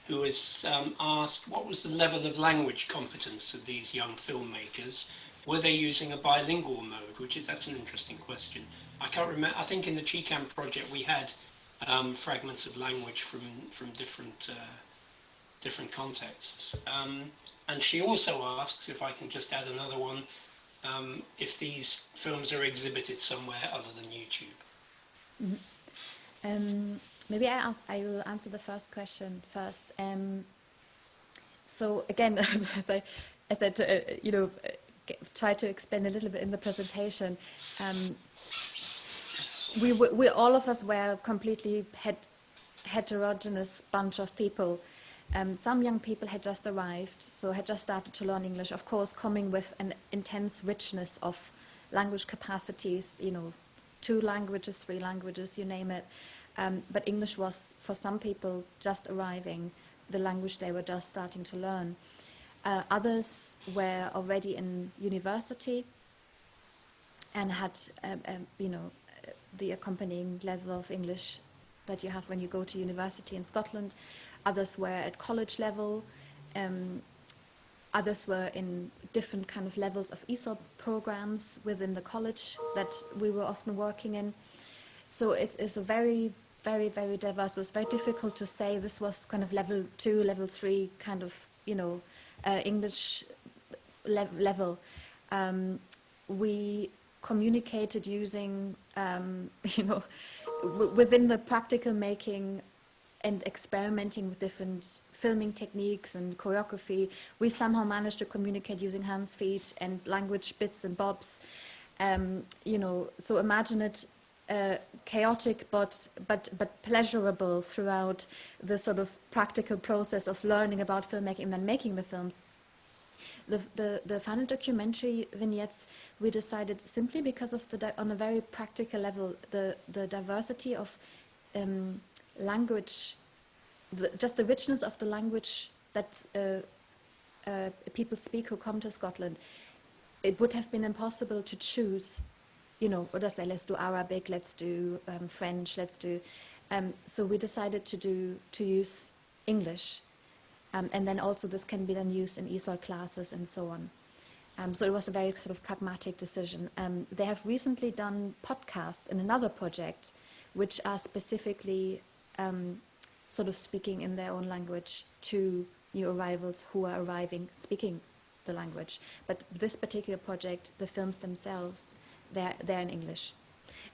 who has asked, what was the level of language competence of these young filmmakers? Were they using a bilingual mode? That's an interesting question. I can't remember. I think in the CHICAM project we had fragments of language from different contexts. And she also asks, if I can just add another one, if these films are exhibited somewhere other than YouTube. Mm-hmm. Maybe I will answer the first question first. So again, as I you know, tried to explain a little bit in the presentation, we all of us were completely heterogeneous bunch of people. Some young people had just arrived, so had just started to learn English, of course, coming with an intense richness of language capacities, you know, 2 languages, 3 languages, you name it. But English was, for some people, just arriving, the language they were just starting to learn. Others were already in university and had, you know, the accompanying level of English that you have when you go to university in Scotland. Others were at college level. Others were in different kind of levels of ESOL programs within the college that we were often working in. So it's a very, very, very diverse. So it's very difficult to say this was kind of level 2, level 3 kind of, you know, English level. We communicated using, you know, within the practical making and experimenting with different filming techniques and choreography, we somehow managed to communicate using hands, feet, and language bits and bobs. You know, so imagine it chaotic but pleasurable throughout the sort of practical process of learning about filmmaking and then making the films. The final documentary vignettes, we decided simply because of on a very practical level, the diversity of language, just the richness of the language that people speak who come to Scotland. It would have been impossible to choose, you know, or let's say, let's do Arabic, let's do French, let's do. So we decided to use English. And then also this can be then used in ESOL classes and so on. So it was a very sort of pragmatic decision. They have recently done podcasts in another project, which are specifically sort of speaking in their own language to new arrivals who are arriving speaking the language. But this particular project, the films themselves, they're in English.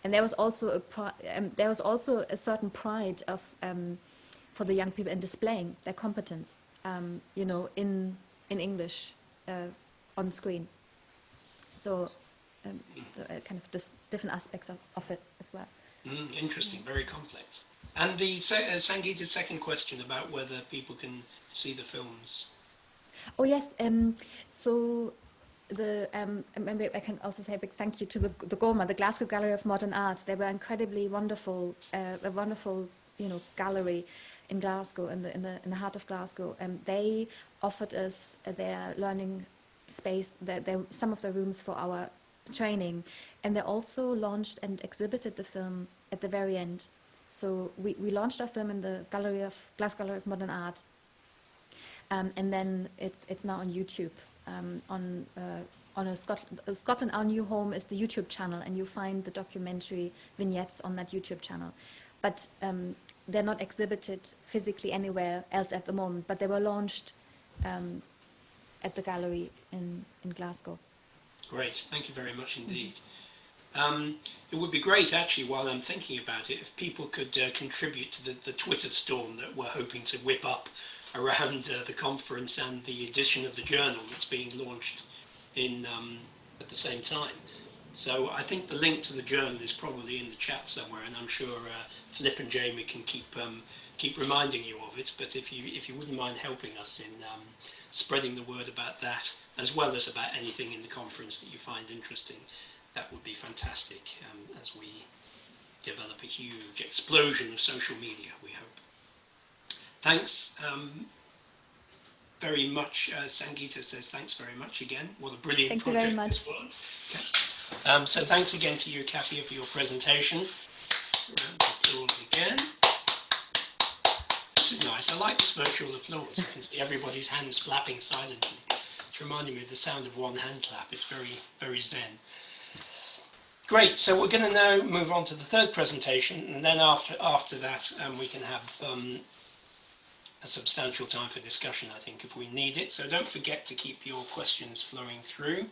And there was also a certain pride of for the young people in displaying their competence, you know, in English on screen. So kind of different aspects of it as well. Interesting, very complex. And the Sangeeta's second question about whether people can see the films. Oh yes, so maybe I can also say a big thank you to the GOMA, the Glasgow Gallery of Modern Art. They were incredibly wonderful, a wonderful, you know, gallery in Glasgow, in the heart of Glasgow. They offered us their learning space, some of the rooms for our training, and they also launched and exhibited the film at the very end. So we launched our film in the Glasgow Gallery of Modern Art, and then it's now on YouTube. On a Scotland Our New Home is the YouTube channel, and you find the documentary vignettes on that YouTube channel. But they're not exhibited physically anywhere else at the moment, but they were launched at the gallery in Glasgow. Great, thank you very much indeed. It would be great, actually, while I'm thinking about it, if people could contribute to the Twitter storm that we're hoping to whip up around the conference and the edition of the journal that's being launched at the same time. So I think the link to the journal is probably in the chat somewhere, and I'm sure Flip and Jamie can keep reminding you of it. But if you wouldn't mind helping us in spreading the word about that, as well as about anything in the conference that you find interesting, that would be fantastic as we develop a huge explosion of social media, we hope. Thanks very much. Sangeeta says thanks very much again. What a brilliant project. Thank you very much. Okay. So thanks again to you, Katja, for your presentation. Round of applause again. This is nice. I like this virtual applause. You can see everybody's hands clapping silently. It's reminding me of the sound of one hand clap. It's very, very zen. Great. So we're going to now move on to the third presentation, and then after that, we can have a substantial time for discussion, I think, if we need it. So don't forget to keep your questions flowing through.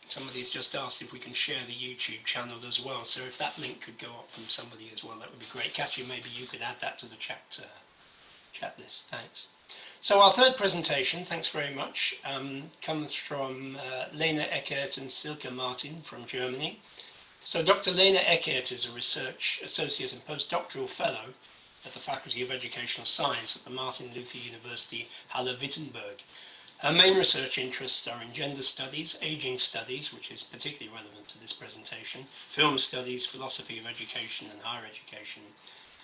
Somebody's just asked if we can share the YouTube channel as well. So if that link could go up from somebody as well, that would be great. Katja, maybe you could add that to the chat list. Thanks. So our third presentation, thanks very much, comes from Lena Eckert and Silke Martin from Germany. So Dr. Lena Eckert is a research associate and postdoctoral fellow at the Faculty of Educational Science at the Martin Luther University Halle-Wittenberg. Her main research interests are in gender studies, aging studies, which is particularly relevant to this presentation, film studies, philosophy of education and higher education,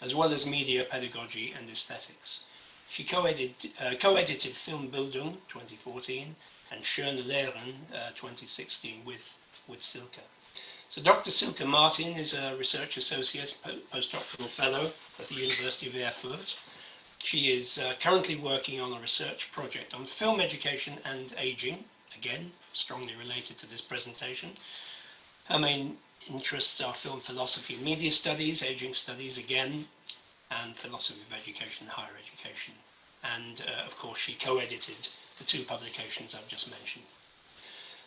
as well as media pedagogy and aesthetics. She co-edited FilmBildung 2014 and Schöne Lehren 2016 with Silke. So Dr. Silke Martin is a research associate, postdoctoral fellow at the University of Erfurt. She is currently working on a research project on film education and aging, again, strongly related to this presentation. Her main interests are film philosophy and media studies, aging studies again, and philosophy of education and higher education. And of course, she co-edited the two publications I've just mentioned.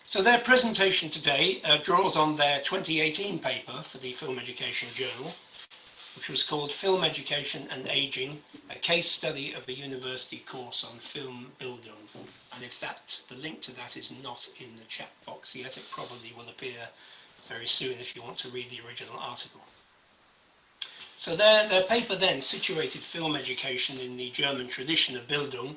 So their presentation today draws on their 2018 paper for the Film Education Journal, which was called Film Education and Aging, a case study of a university course on FilmBildung. And if the link to that is not in the chat box yet, it probably will appear very soon if you want to read the original article. So their paper then situated film education in the German tradition of Bildung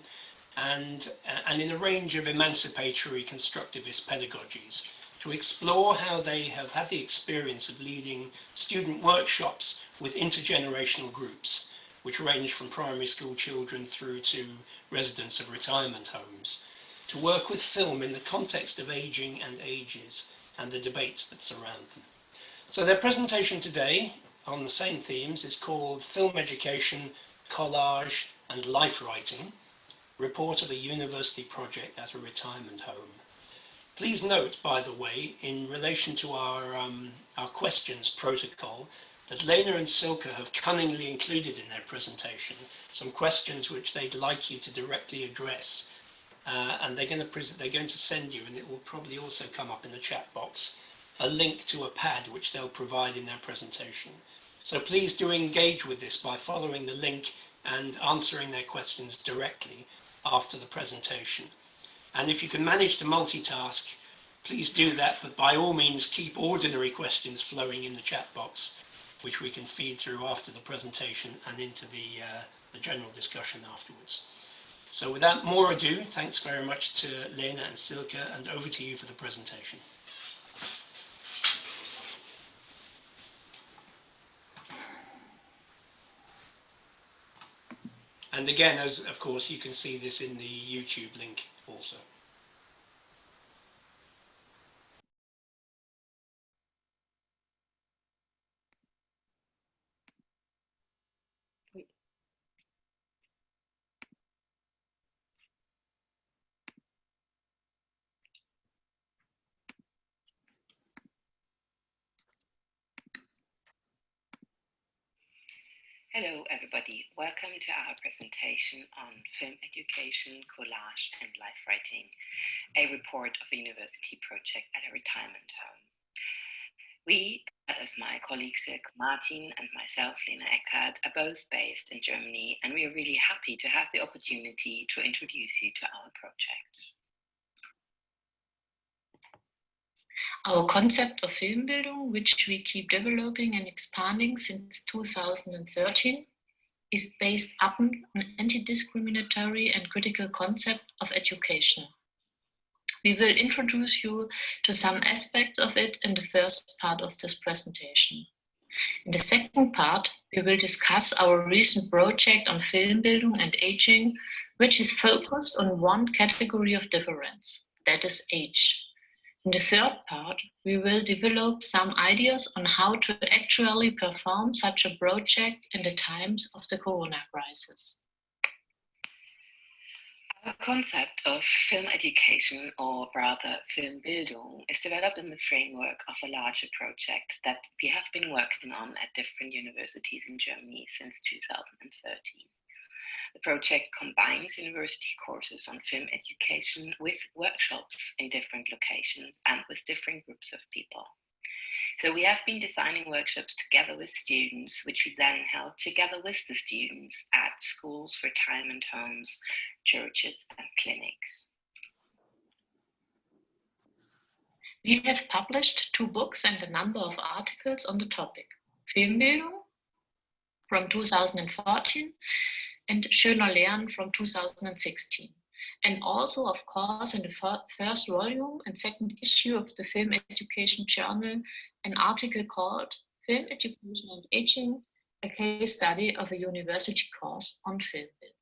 and in a range of emancipatory constructivist pedagogies, to explore how they have had the experience of leading student workshops with intergenerational groups, which range from primary school children through to residents of retirement homes, to work with film in the context of aging and ages and the debates that surround them. So their presentation today on the same themes is called Film Education, Collage and Life Writing, Report of a University Project at a Retirement Home. Please note, by the way, in relation to our questions protocol, that Lena and Silke have cunningly included in their presentation some questions which they'd like you to directly address, and they're going to send you, and it will probably also come up in the chat box, a link to a pad which they'll provide in their presentation. So please do engage with this by following the link and answering their questions directly after the presentation. And if you can manage to multitask, please do that, but by all means keep ordinary questions flowing in the chat box, which we can feed through after the presentation and into the general discussion afterwards. So without more ado, thanks very much to Lena and Silke, and over to you for the presentation. And again, as of course, you can see this in the YouTube link also. Hello everybody, welcome to our presentation on film education, collage and life writing, a report of a university project at a retirement home. We, that is my colleague Silke Martin and myself, Lena Eckert, are both based in Germany, and we are really happy to have the opportunity to introduce you to our project. Our concept of FilmBildung, which we keep developing and expanding since 2013, is based upon an anti-discriminatory and critical concept of education. We will introduce you to some aspects of it in the first part of this presentation. In the second part, we will discuss our recent project on FilmBildung and aging, which is focused on one category of difference, that is age. In the third part, we will develop some ideas on how to actually perform such a project in the times of the Corona crisis. Our concept of film education, or rather FilmBildung, is developed in the framework of a larger project that we have been working on at different universities in Germany since 2013. The project combines university courses on film education with workshops in different locations and with different groups of people. So we have been designing workshops together with students, which we then held together with the students at schools, retirement homes, churches and clinics. We have published 2 books and a number of articles on the topic. FilmBildung from 2014 and Schöne Lehren from 2016. and also, of course, in the first volume and second issue of the Film Education Journal, an article called Film Education and Aging, a case study of a university course on film building.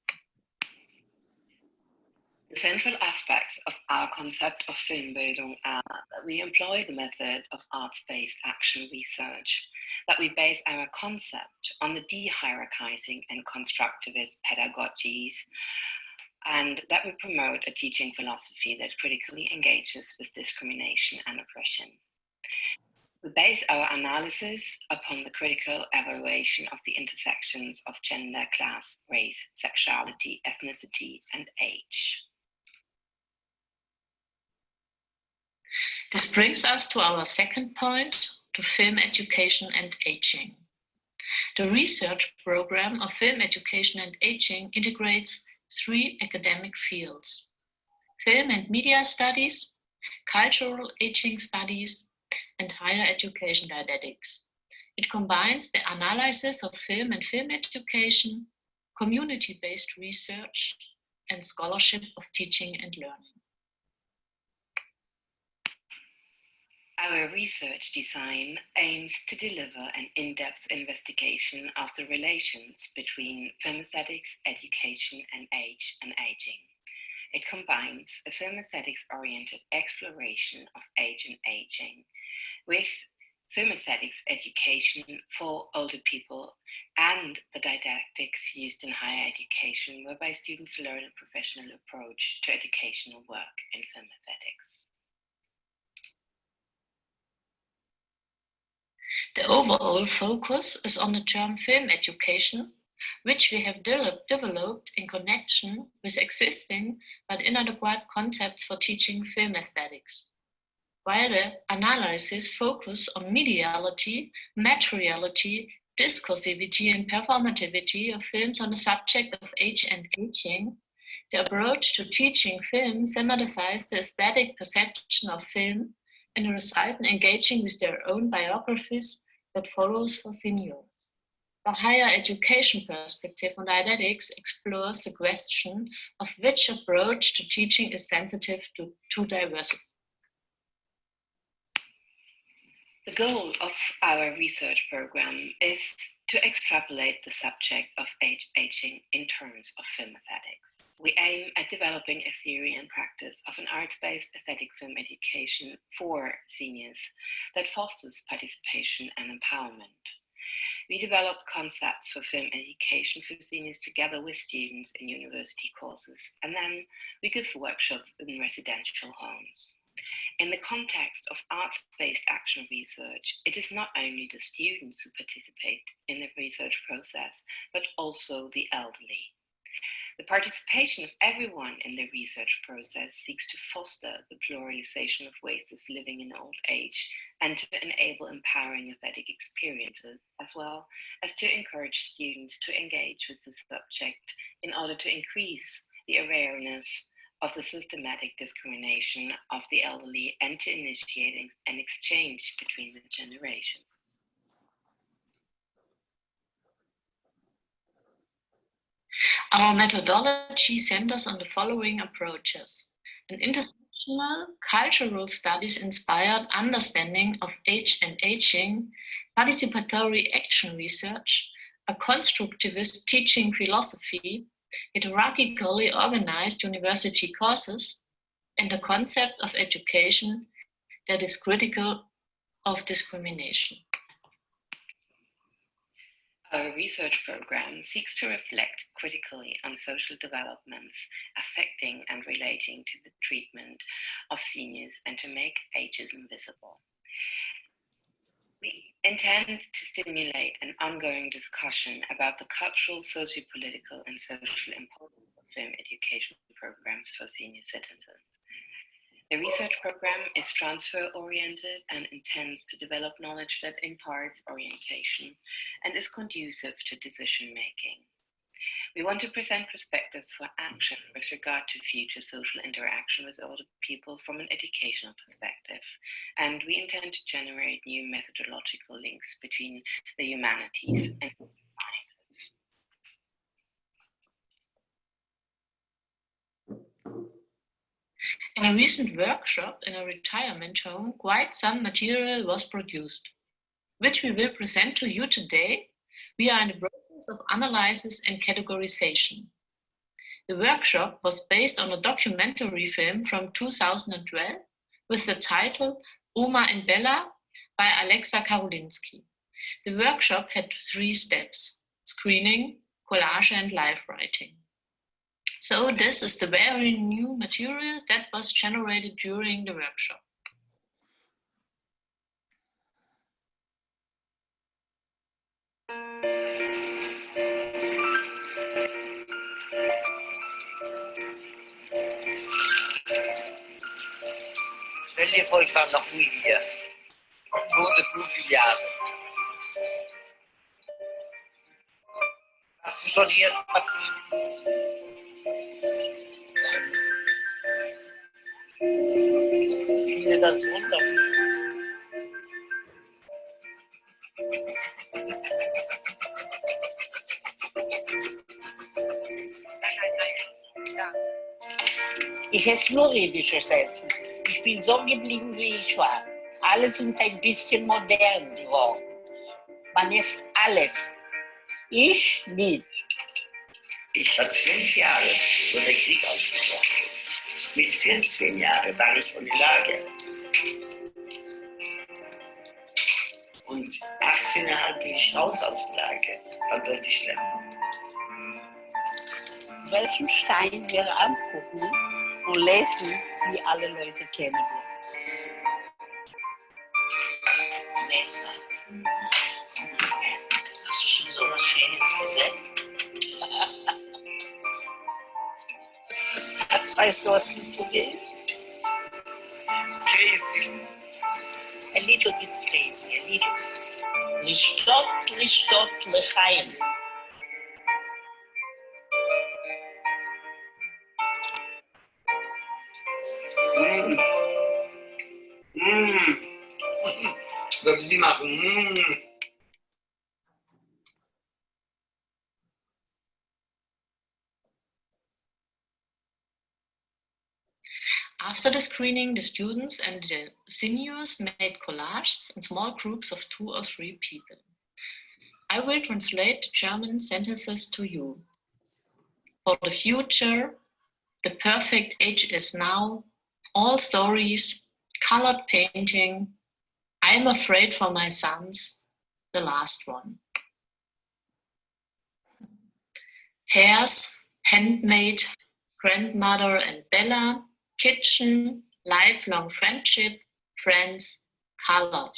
The central aspects of our concept of FilmBildung are that we employ the method of arts-based action research, that we base our concept on the de-hierarchizing and constructivist pedagogies, and that we promote a teaching philosophy that critically engages with discrimination and oppression. We base our analysis upon the critical evaluation of the intersections of gender, class, race, sexuality, ethnicity, and age. This brings us to our second point, to film education and aging. The research program of film education and aging integrates 3 academic fields: film and media studies, cultural aging studies, and higher education didactics. It combines the analysis of film and film education, community-based research, and scholarship of teaching and learning. Our research design aims to deliver an in-depth investigation of the relations between film aesthetics, education, and age and aging. It combines a film aesthetics-oriented exploration of age and aging with film aesthetics education for older people and the didactics used in higher education, whereby students learn a professional approach to educational work in film aesthetics. The overall focus is on the term film education, which we have developed in connection with existing but inadequate concepts for teaching film aesthetics. While the analysis focuses on mediality, materiality, discursivity, and performativity of films on the subject of age and aging, the approach to teaching film thematizes the aesthetic perception of film and the resultant engaging with their own biographies that follows for seniors. The higher education perspective on didactics explores the question of which approach to teaching is sensitive to diversity. The goal of our research program is to extrapolate the subject of aging in terms of film aesthetics. We aim at developing a theory and practice of an arts-based aesthetic film education for seniors that fosters participation and empowerment. We develop concepts for film education for seniors together with students in university courses, and then we give workshops in residential homes. In the context of arts-based action research, it is not only the students who participate in the research process, but also the elderly. The participation of everyone in the research process seeks to foster the pluralization of ways of living in old age and to enable empowering aesthetic experiences, as well as to encourage students to engage with the subject in order to increase the awareness of the systematic discrimination of the elderly and to initiating an exchange between the generations. Our methodology centers on the following approaches: an intersectional cultural studies-inspired understanding of age and aging, participatory action research, a constructivist teaching philosophy, hierarchically organized university courses, and the concept of education that is critical of discrimination. Our research program seeks to reflect critically on social developments affecting and relating to the treatment of seniors and to make ageism visible. We intend to stimulate an ongoing discussion about the cultural, socio-political, and social importance of film education programs for senior citizens. The research program is transfer-oriented and intends to develop knowledge that imparts orientation and is conducive to decision-making. We want to present perspectives for action with regard to future social interaction with older people from an educational perspective, and we intend to generate new methodological links between the humanities and sciences. In a recent workshop in a retirement home, quite some material was produced, which we will present to you today. We are in the process of analysis and categorization. The workshop was based on a documentary film from 2012 with the title Oma and Bella by Alexa Karolinski. The workshop had 3 steps: screening, collage, and live writing. So this is the very new material that was generated during the workshop. Stell dir vor, ich war noch nie hier. Wurde so viele Jahre. Hast du schon hier? Ich finde das wunderschön. Ich esse nur indisches Essen. Ich bin so geblieben, wie ich war. Alle sind ein bisschen modern geworden. Man isst alles. Ich nicht. Ich hatte 5 Jahre, wo der Krieg ausgebrochen ist. Mit 14 Jahren war ich schon im Lager. Und 18,5 bin ich raus aus dem Lager. Dann sollte ich lernen. Welchen Stein wir angucken und lesen, wie alle Leute kennen. Das ist schon so was Schönes gesagt. Weißt du, was du vergisst? Crazy. A little bit crazy, a little bit. לשתות, לחיים. Das die machen. After the screening, the students and the seniors made collages in small groups of 2 or 3 people. I will translate the German sentences to you. For the future, the perfect age is now, all stories, colored painting, I'm afraid for my sons, the last one. Hairs, handmade, grandmother and Bella, kitchen, lifelong friendship, friends, colored.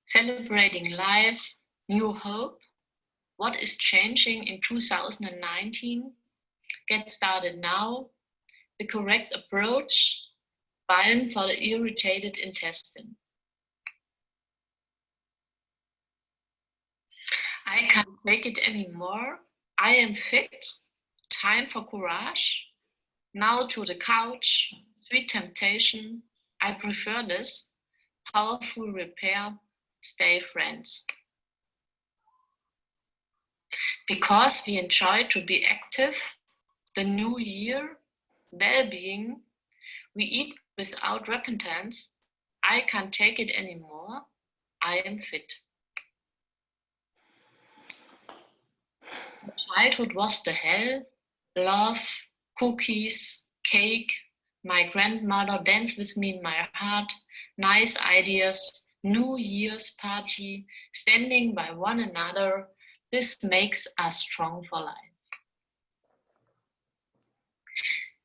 Celebrating life, new hope, what is changing in 2019, get started now, the correct approach, balm for the irritated intestine. I can't take it anymore, I am fit, time for courage, now to the couch, sweet temptation, I prefer this, powerful repair, stay friends. Because we enjoy to be active, the new year, well-being, we eat without repentance, I can't take it anymore, I am fit. Childhood was the hell, love, cookies, cake, my grandmother danced with me in my heart, nice ideas, New Year's party, standing by one another, this makes us strong for life.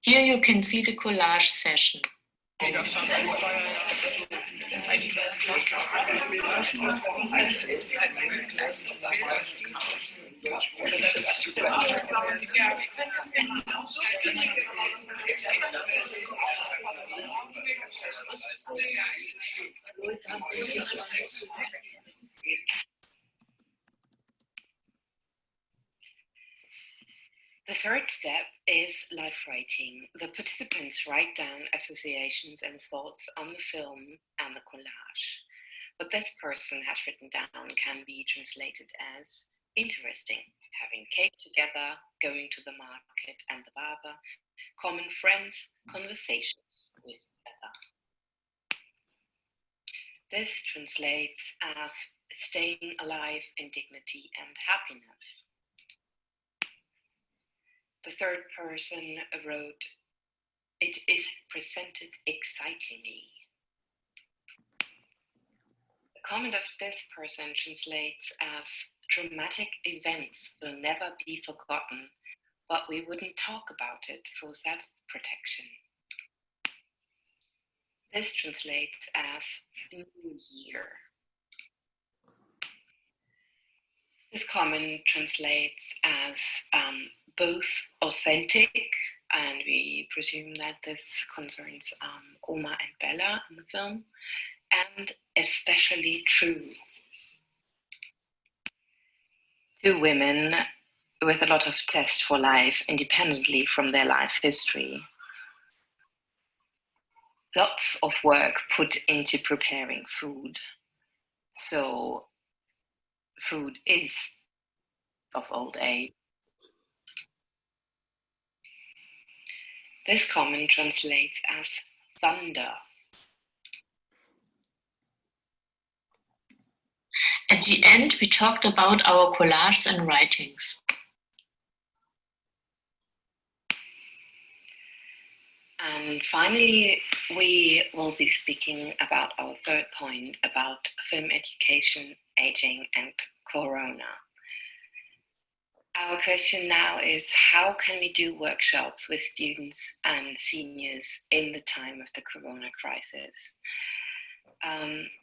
Here you can see the collage session. The third step is live writing. The participants write down associations and thoughts on the film and the collage. What this person has written down can be translated as interesting, having cake together, going to the market and the barber, common friends, conversations with Bella. This translates as staying alive in dignity and happiness. The third person wrote, "It is presented excitingly." The comment of this person translates as, "Dramatic events will never be forgotten, but we wouldn't talk about it for self-protection." This translates as New Year. This comment translates as both authentic, and we presume that this concerns Oma and Bella in the film, and especially true. Two women with a lot of zest for life, independently from their life history. Lots of work put into preparing food. So food is of old age. This comment translates as thunder. At the end, we talked about our collages and writings. And finally, we will be speaking about our third point about film education, aging, and Corona. Our question now is, how can we do workshops with students and seniors in the time of the Corona crisis?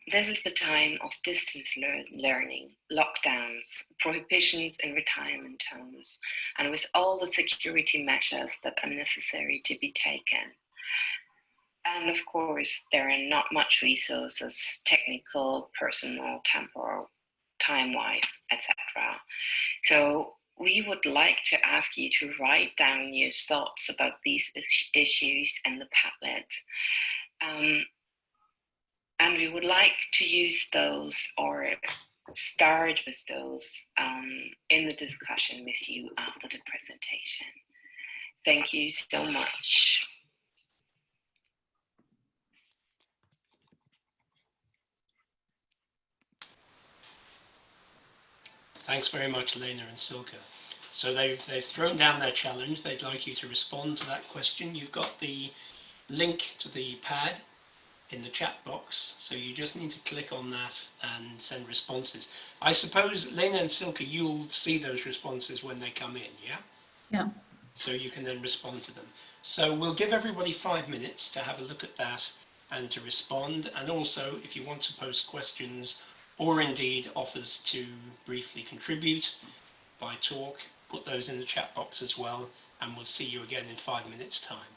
This is the time of distance learning, lockdowns, prohibitions in retirement homes, and with all the security measures that are necessary to be taken. And of course, there are not much resources, technical, personal, temporal, time-wise, etc. So we would like to ask you to write down your thoughts about these issues in the Padlet. And we would like to use those or start with those in the discussion with you after the presentation. Thank you so much. Thanks very much, Lena and Silke. So they've thrown down their challenge. They'd like you to respond to that question. You've got the link to the pad in the chat box, so you just need to click on that and send responses. I suppose, Lena and Silke, you'll see those responses when they come in, yeah? Yeah. So you can then respond to them. So we'll give everybody 5 minutes to have a look at that and to respond. And also, if you want to post questions or indeed offers to briefly contribute by talk, put those in the chat box as well, and we'll see you again in 5 minutes' time.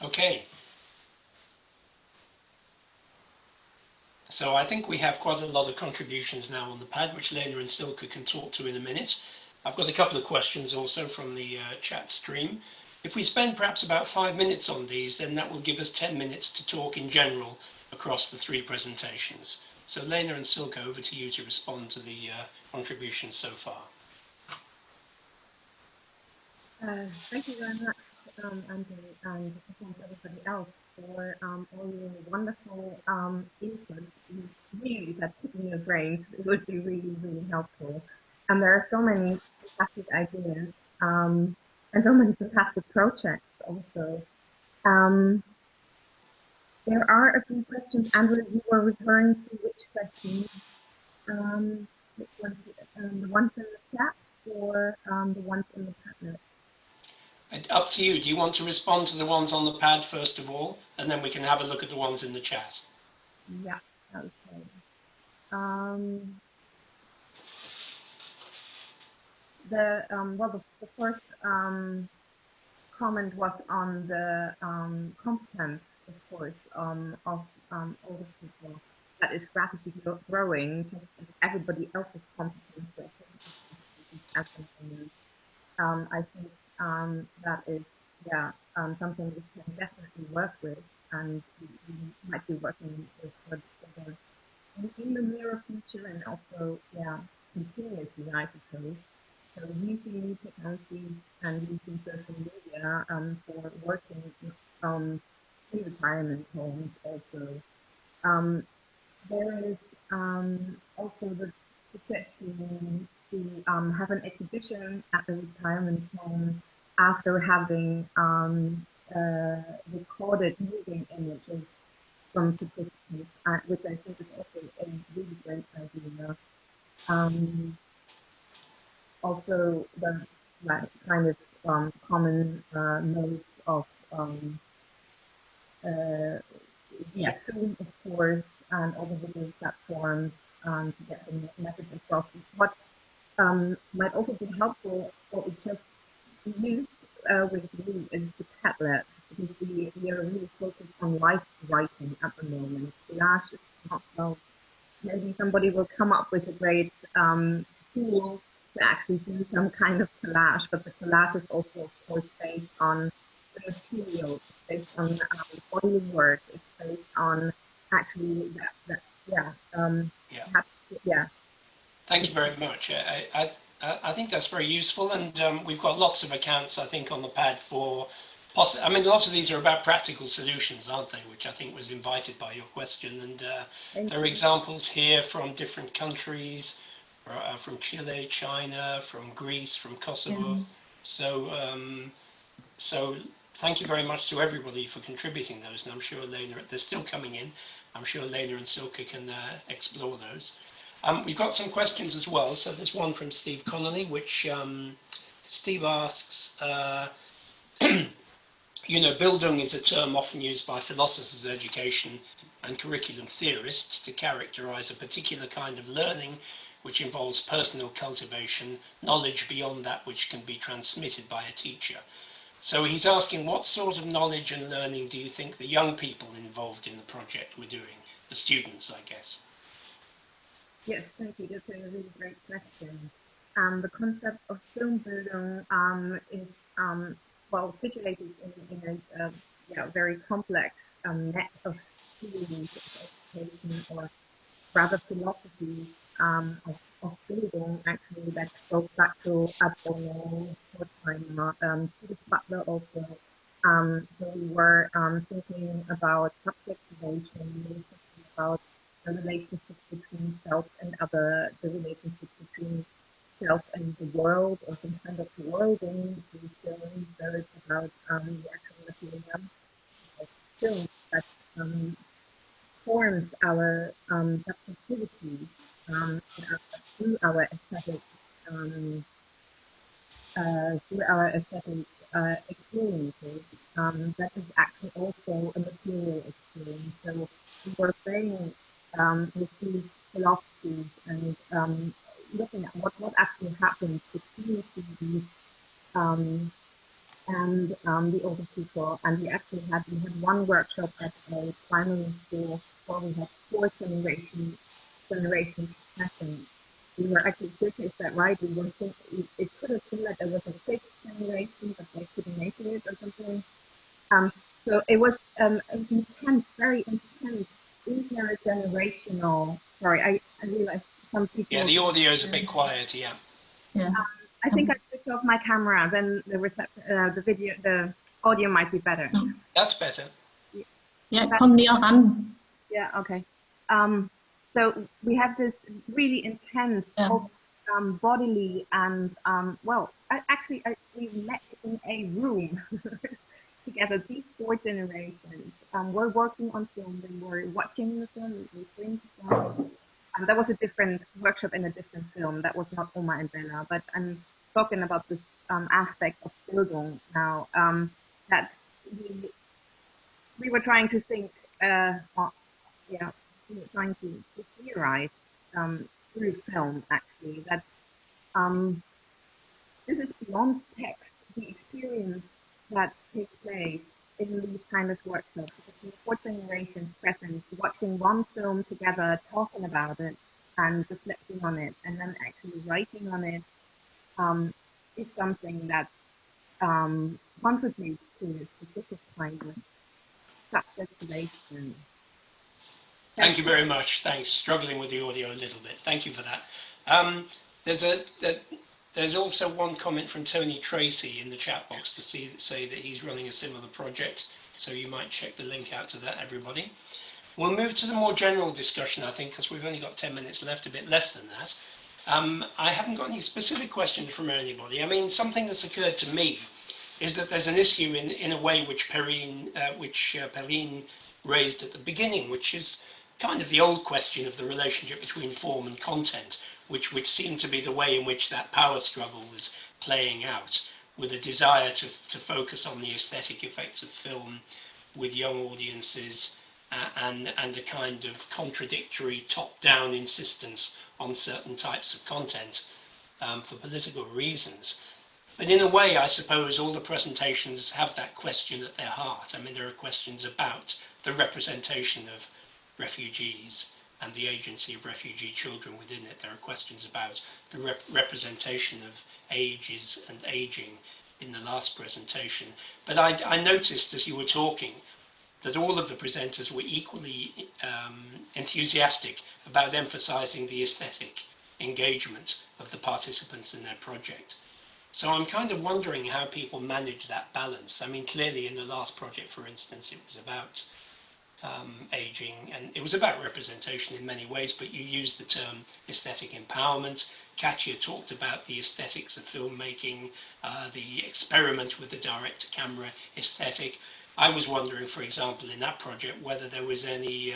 Okay. So I think we have quite a lot of contributions now on the pad, which Lena and Silke can talk to in a minute. I've got a couple of questions also from the chat stream. If we spend perhaps about 5 minutes on these, then that will give us 10 minutes to talk in general across the three presentations. So Lena and Silke, over to you to respond to the contributions so far. Thank you very much, Anthony, and thanks everybody else for all your wonderful input. Really, that in your brains, it would be really, really helpful. And there are so many fantastic ideas and so many fantastic projects also. There are a few questions. Andrew, you were referring to which questions? Which ones, the ones in the chat or the ones in the Padlet? Up to you. Do you want to respond to the ones on the pad first of all, and then we can have a look at the ones in the chat? Yeah, okay. Well, the first comment was on the competence, of course, of older people that is rapidly growing, just as everybody else's competence at the moment. I think that is, yeah, something we can definitely work with, and we might be working with further in the near future, and also, yeah, continuously, I suppose. So using new technologies and using social media for working in retirement homes also. There is also the suggestion to have an exhibition at the retirement home after having recorded moving images from participants, which I think is also a really great idea. Also, the kind of common modes of yeah, Zoom, of course, and all the video platforms to get the message across. What might also be helpful, what we just used with you, is the Padlet, because we are really focused on life writing at the moment. Collage is not, well, maybe somebody will come up with a great tool to actually do some kind of collage, but the collage is also, of course, based on the material, based on body work, it's based on actually yeah. Thank you very much. I think that's very useful, and we've got lots of accounts, I think, on the pad for, I mean, lots of these are about practical solutions, aren't they, which I think was invited by your question, and there are examples here from different countries, from Chile, China, from Greece, from Kosovo. So thank you very much to everybody for contributing those, and I'm sure Lena, they're still coming in. I'm sure Lena and Silke can explore those. We've got some questions as well. So there's one from Steve Connolly, which Steve asks, you know, Bildung is a term often used by philosophers of education and curriculum theorists to characterize a particular kind of learning which involves personal cultivation, knowledge beyond that which can be transmitted by a teacher. So he's asking, what sort of knowledge and learning do you think the young people involved in the project were doing? The students, I guess. Yes, thank you. That's a really great question. The concept of FilmBildung is, well, situated in a very complex net of theories of education, or rather philosophies of Bildung, actually, that goes back to Adorno, Horkheimer, to Butler also. So we were thinking about subjectivation, we were thinking about the relationship between self and other, the relationship between self and the world, or some kind of worlding, to film. There is about the actual material of film that forms our subjectivities through our aesthetic experiences. That is actually also a material experience. So we were playing with these philosophies and looking at what actually happens between these, and and the older people. And we had one workshop at a primary school where we had 4 generations present. We were actually thinking, is that right? We were thinking, it could have been that there was a 6th generation, but they couldn't make it or something. So it was intense, very intense, intergenerational. Sorry, I realized some people. Yeah, the audio is a bit quiet. Yeah. Yeah. I think I switched off my camera. Then the audio might be better. That's better. Ja, komm näher ran. Yeah. Okay. So we have this really intense, bodily and we met in a room together. These 4 generations were working on film. They were watching the film. We filmed the film. That was a different workshop in a different film. That was not Oma and Bella, but I'm talking about this aspect of Bildung now. That we were trying to think. We were trying to theorize through film, actually, that this is beyond text, the experience that takes place in these kind of workshops. Because the 4 generations present, watching one film together, talking about it, and reflecting on it, and then actually writing on it, is something that contributes to a specific kind of subjectivation. Thank you very much. Thanks. Struggling with the audio a little bit. Thank you for that. There's also one comment from Tony Tracy in the chat box to say that he's running a similar project. So you might check the link out to that, everybody. We'll move to the more general discussion, I think, because we've only got 10 minutes left, a bit less than that. I haven't got any specific questions from anybody. I mean, something that's occurred to me is that there's an issue in a way which Perrine raised at the beginning, which is kind of the old question of the relationship between form and content, which seemed to be the way in which that power struggle was playing out, with a desire to focus on the aesthetic effects of film with young audiences, and a kind of contradictory top-down insistence on certain types of content for political reasons. But in a way, I suppose all the presentations have that question at their heart. I mean, there are questions about the representation of refugees and the agency of refugee children within it. There are questions about the representation of ages and aging in the last presentation. But I noticed as you were talking that all of the presenters were equally enthusiastic about emphasizing the aesthetic engagement of the participants in their project. So I'm kind of wondering how people manage that balance. I mean, clearly in the last project, for instance, it was about aging, and it was about representation in many ways, but you used the term aesthetic empowerment. Katja talked about the aesthetics of filmmaking, the experiment with the direct-to-camera aesthetic. I was wondering, for example, in that project, whether there was any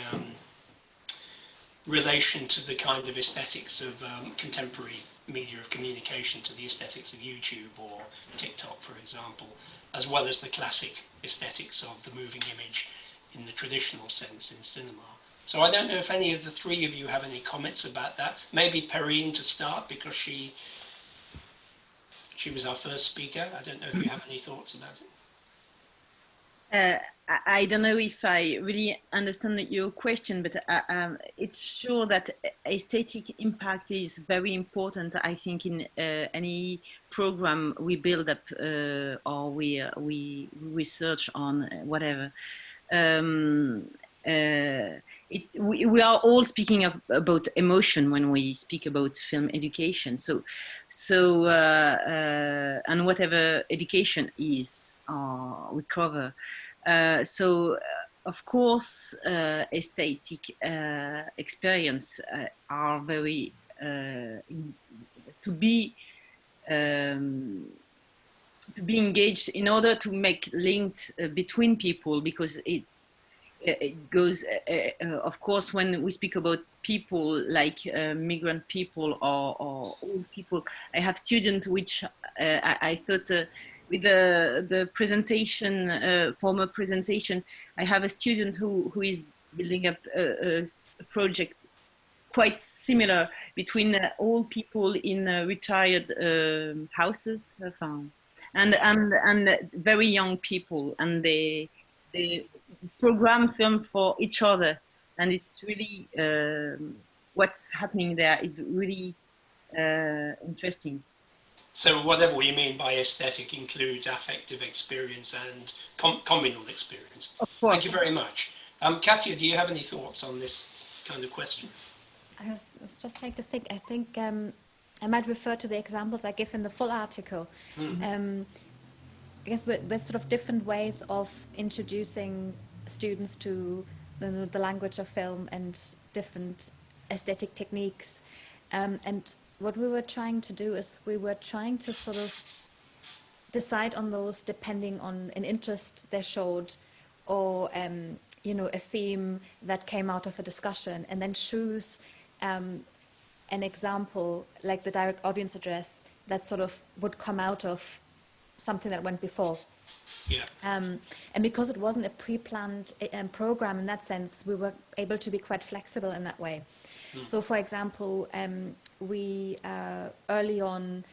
relation to the kind of aesthetics of contemporary media of communication to the aesthetics of YouTube or TikTok, for example, as well as the classic aesthetics of the moving image in the traditional sense in cinema. So I don't know if any of the 3 of you have any comments about that. Maybe Perrine to start, because she was our first speaker. I don't know if you have any thoughts about it. I don't know if I really understand your question, but it's sure that aesthetic impact is very important, I think, in any program we build up or we research on, whatever. We are all speaking about emotion when we speak about film education. So and whatever education is, we cover. Of course, aesthetic experience are very to be engaged in order to make links between people, because it goes, of course, when we speak about people like migrant people or old people. I have students which I thought with the presentation, former presentation, I have a student who is building up a project quite similar between old people in retired houses, and very young people, and they program film for each other, and it's really what's happening there is really interesting. So whatever you mean by aesthetic includes affective experience and communal experience. Of course. Thank you very much. Katja, do you have any thoughts on this kind of question? I was just trying to think. I think I might refer to the examples I give in the full article. I guess there's sort of different ways of introducing students to the language of film and different aesthetic techniques. And what we were trying to do is we were trying to sort of decide on those depending on an interest they showed, or you know, a theme that came out of a discussion, and then choose an example like the direct audience address that sort of would come out of something that went before. Yeah. And because it wasn't a pre-planned program in that sense, we were able to be quite flexible in that way. So, for example, we early on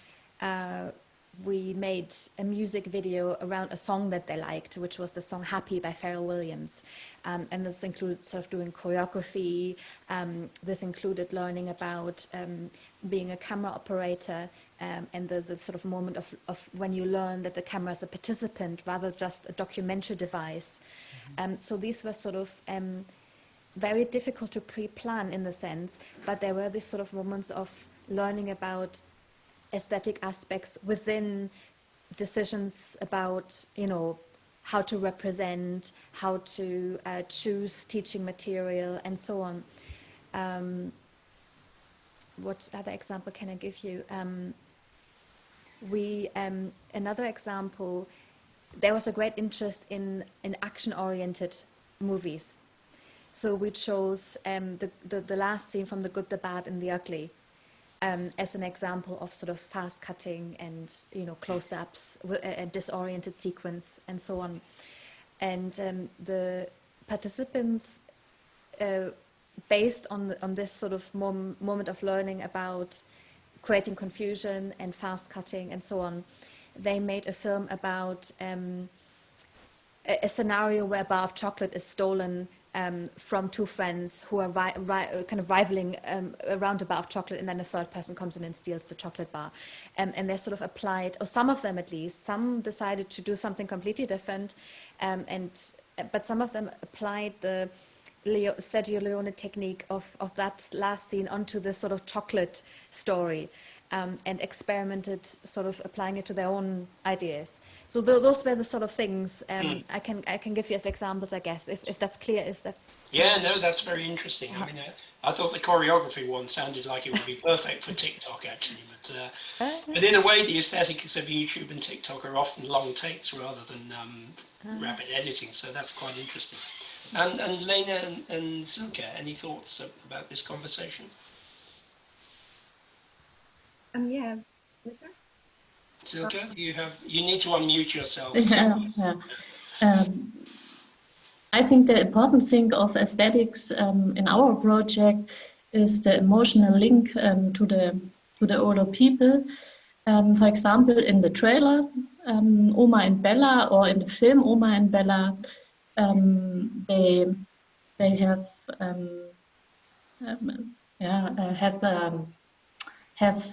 we made a music video around a song that they liked, which was the song "Happy" by Pharrell Williams, and this included sort of doing choreography. This included learning about being a camera operator, and the sort of moment of when you learn that the camera is a participant rather just a documentary device. So these were sort of very difficult to pre-plan in the sense, but there were these sort of moments of learning about aesthetic aspects within decisions about, you know, how to represent, how to choose teaching material, and so on. What other example can I give you? Another example, there was a great interest in action-oriented movies. So we chose the last scene from The Good, the Bad, and the Ugly as an example of sort of fast cutting and, you know, close-ups, a disoriented sequence, and so on. And the participants, based on this sort of moment of learning about creating confusion and fast cutting and so on, they made a film about a scenario where a bar of chocolate is stolen from two friends who are kind of rivaling around a bar of chocolate, and then a third person comes in and steals the chocolate bar. And they sort of applied, or some of them at least, some decided to do something completely different, but some of them applied the Sergio Leone technique of that last scene onto the sort of chocolate story. And experimented, sort of applying it to their own ideas. So those were the sort of things I can give you as examples, I guess, if that's clear. Yeah, no, that's very interesting. I mean, I thought the choreography one sounded like it would be perfect for TikTok, actually. But in a way, the aesthetics of YouTube and TikTok are often long takes rather than rapid editing. So that's quite interesting. And Lena and Silke, any thoughts about this conversation? Yeah. Silke, you need to unmute yourself. I think the important thing of aesthetics in our project is the emotional link to the older people. For example, in the trailer, Oma and Bella, or in the film Oma and Bella, they have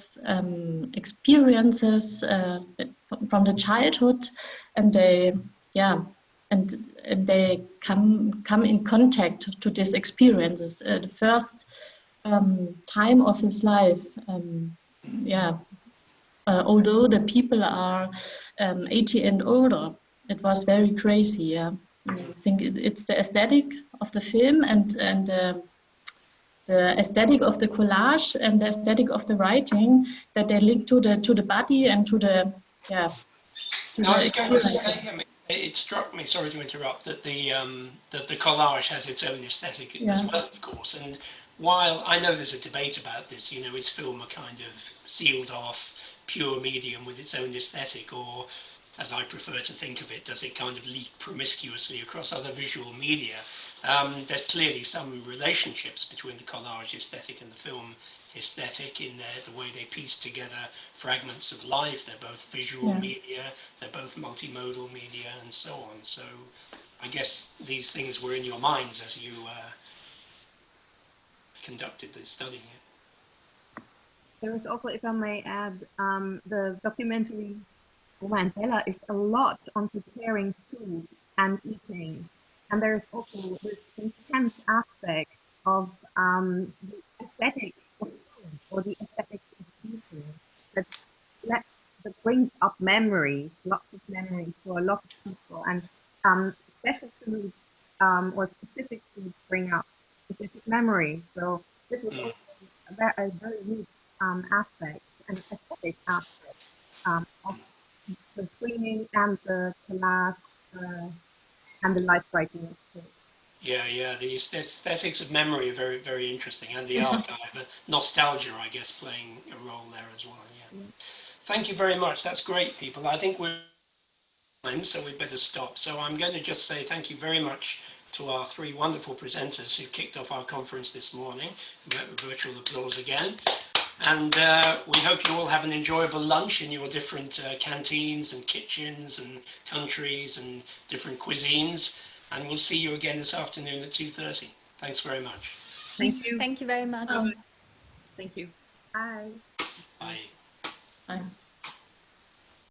experiences from the childhood, and they come in contact to these experiences the first time of his life. Although the people are 80 and older, it was very crazy. I think it's the aesthetic of the film and the aesthetic of the collage and the aesthetic of the writing that they link to the body and to the experiences. It struck me, sorry to interrupt, that the collage has its own aesthetic as well, of course. And while I know there's a debate about this, you know, is film a kind of sealed off, pure medium with its own aesthetic, or as I prefer to think of it, does it kind of leak promiscuously across other visual media? There's clearly some relationships between the collage aesthetic and the film aesthetic in the way they piece together fragments of life. They're both visual media, they're both multimodal media, and so on. So I guess these things were in your minds as you conducted this study. There is also, if I may add, the documentary Bella is a lot on preparing food and eating. And there's also this intense aspect of the aesthetics of food or the aesthetics of eating that brings up memories, lots of memories for a lot of people. And special foods or specific foods bring up specific memories. So this is also a very rich aspect, an aesthetic aspect of the screening and the collage and the light writing, of course. Yeah, the aesthetics of memory are very, very interesting, and the archive, nostalgia, I guess, playing a role there as well. Yeah. Thank you very much. That's great, people. I think we're time, so we better stop. So I'm going to just say thank you very much to our three wonderful presenters who kicked off our conference this morning. Virtual applause again. And we hope you all have an enjoyable lunch in your different canteens and kitchens and countries and different cuisines. And we'll see you again this afternoon at 2:30. Thanks very much. Thank you. Thank you very much. Thank you. Bye. Bye. Bye.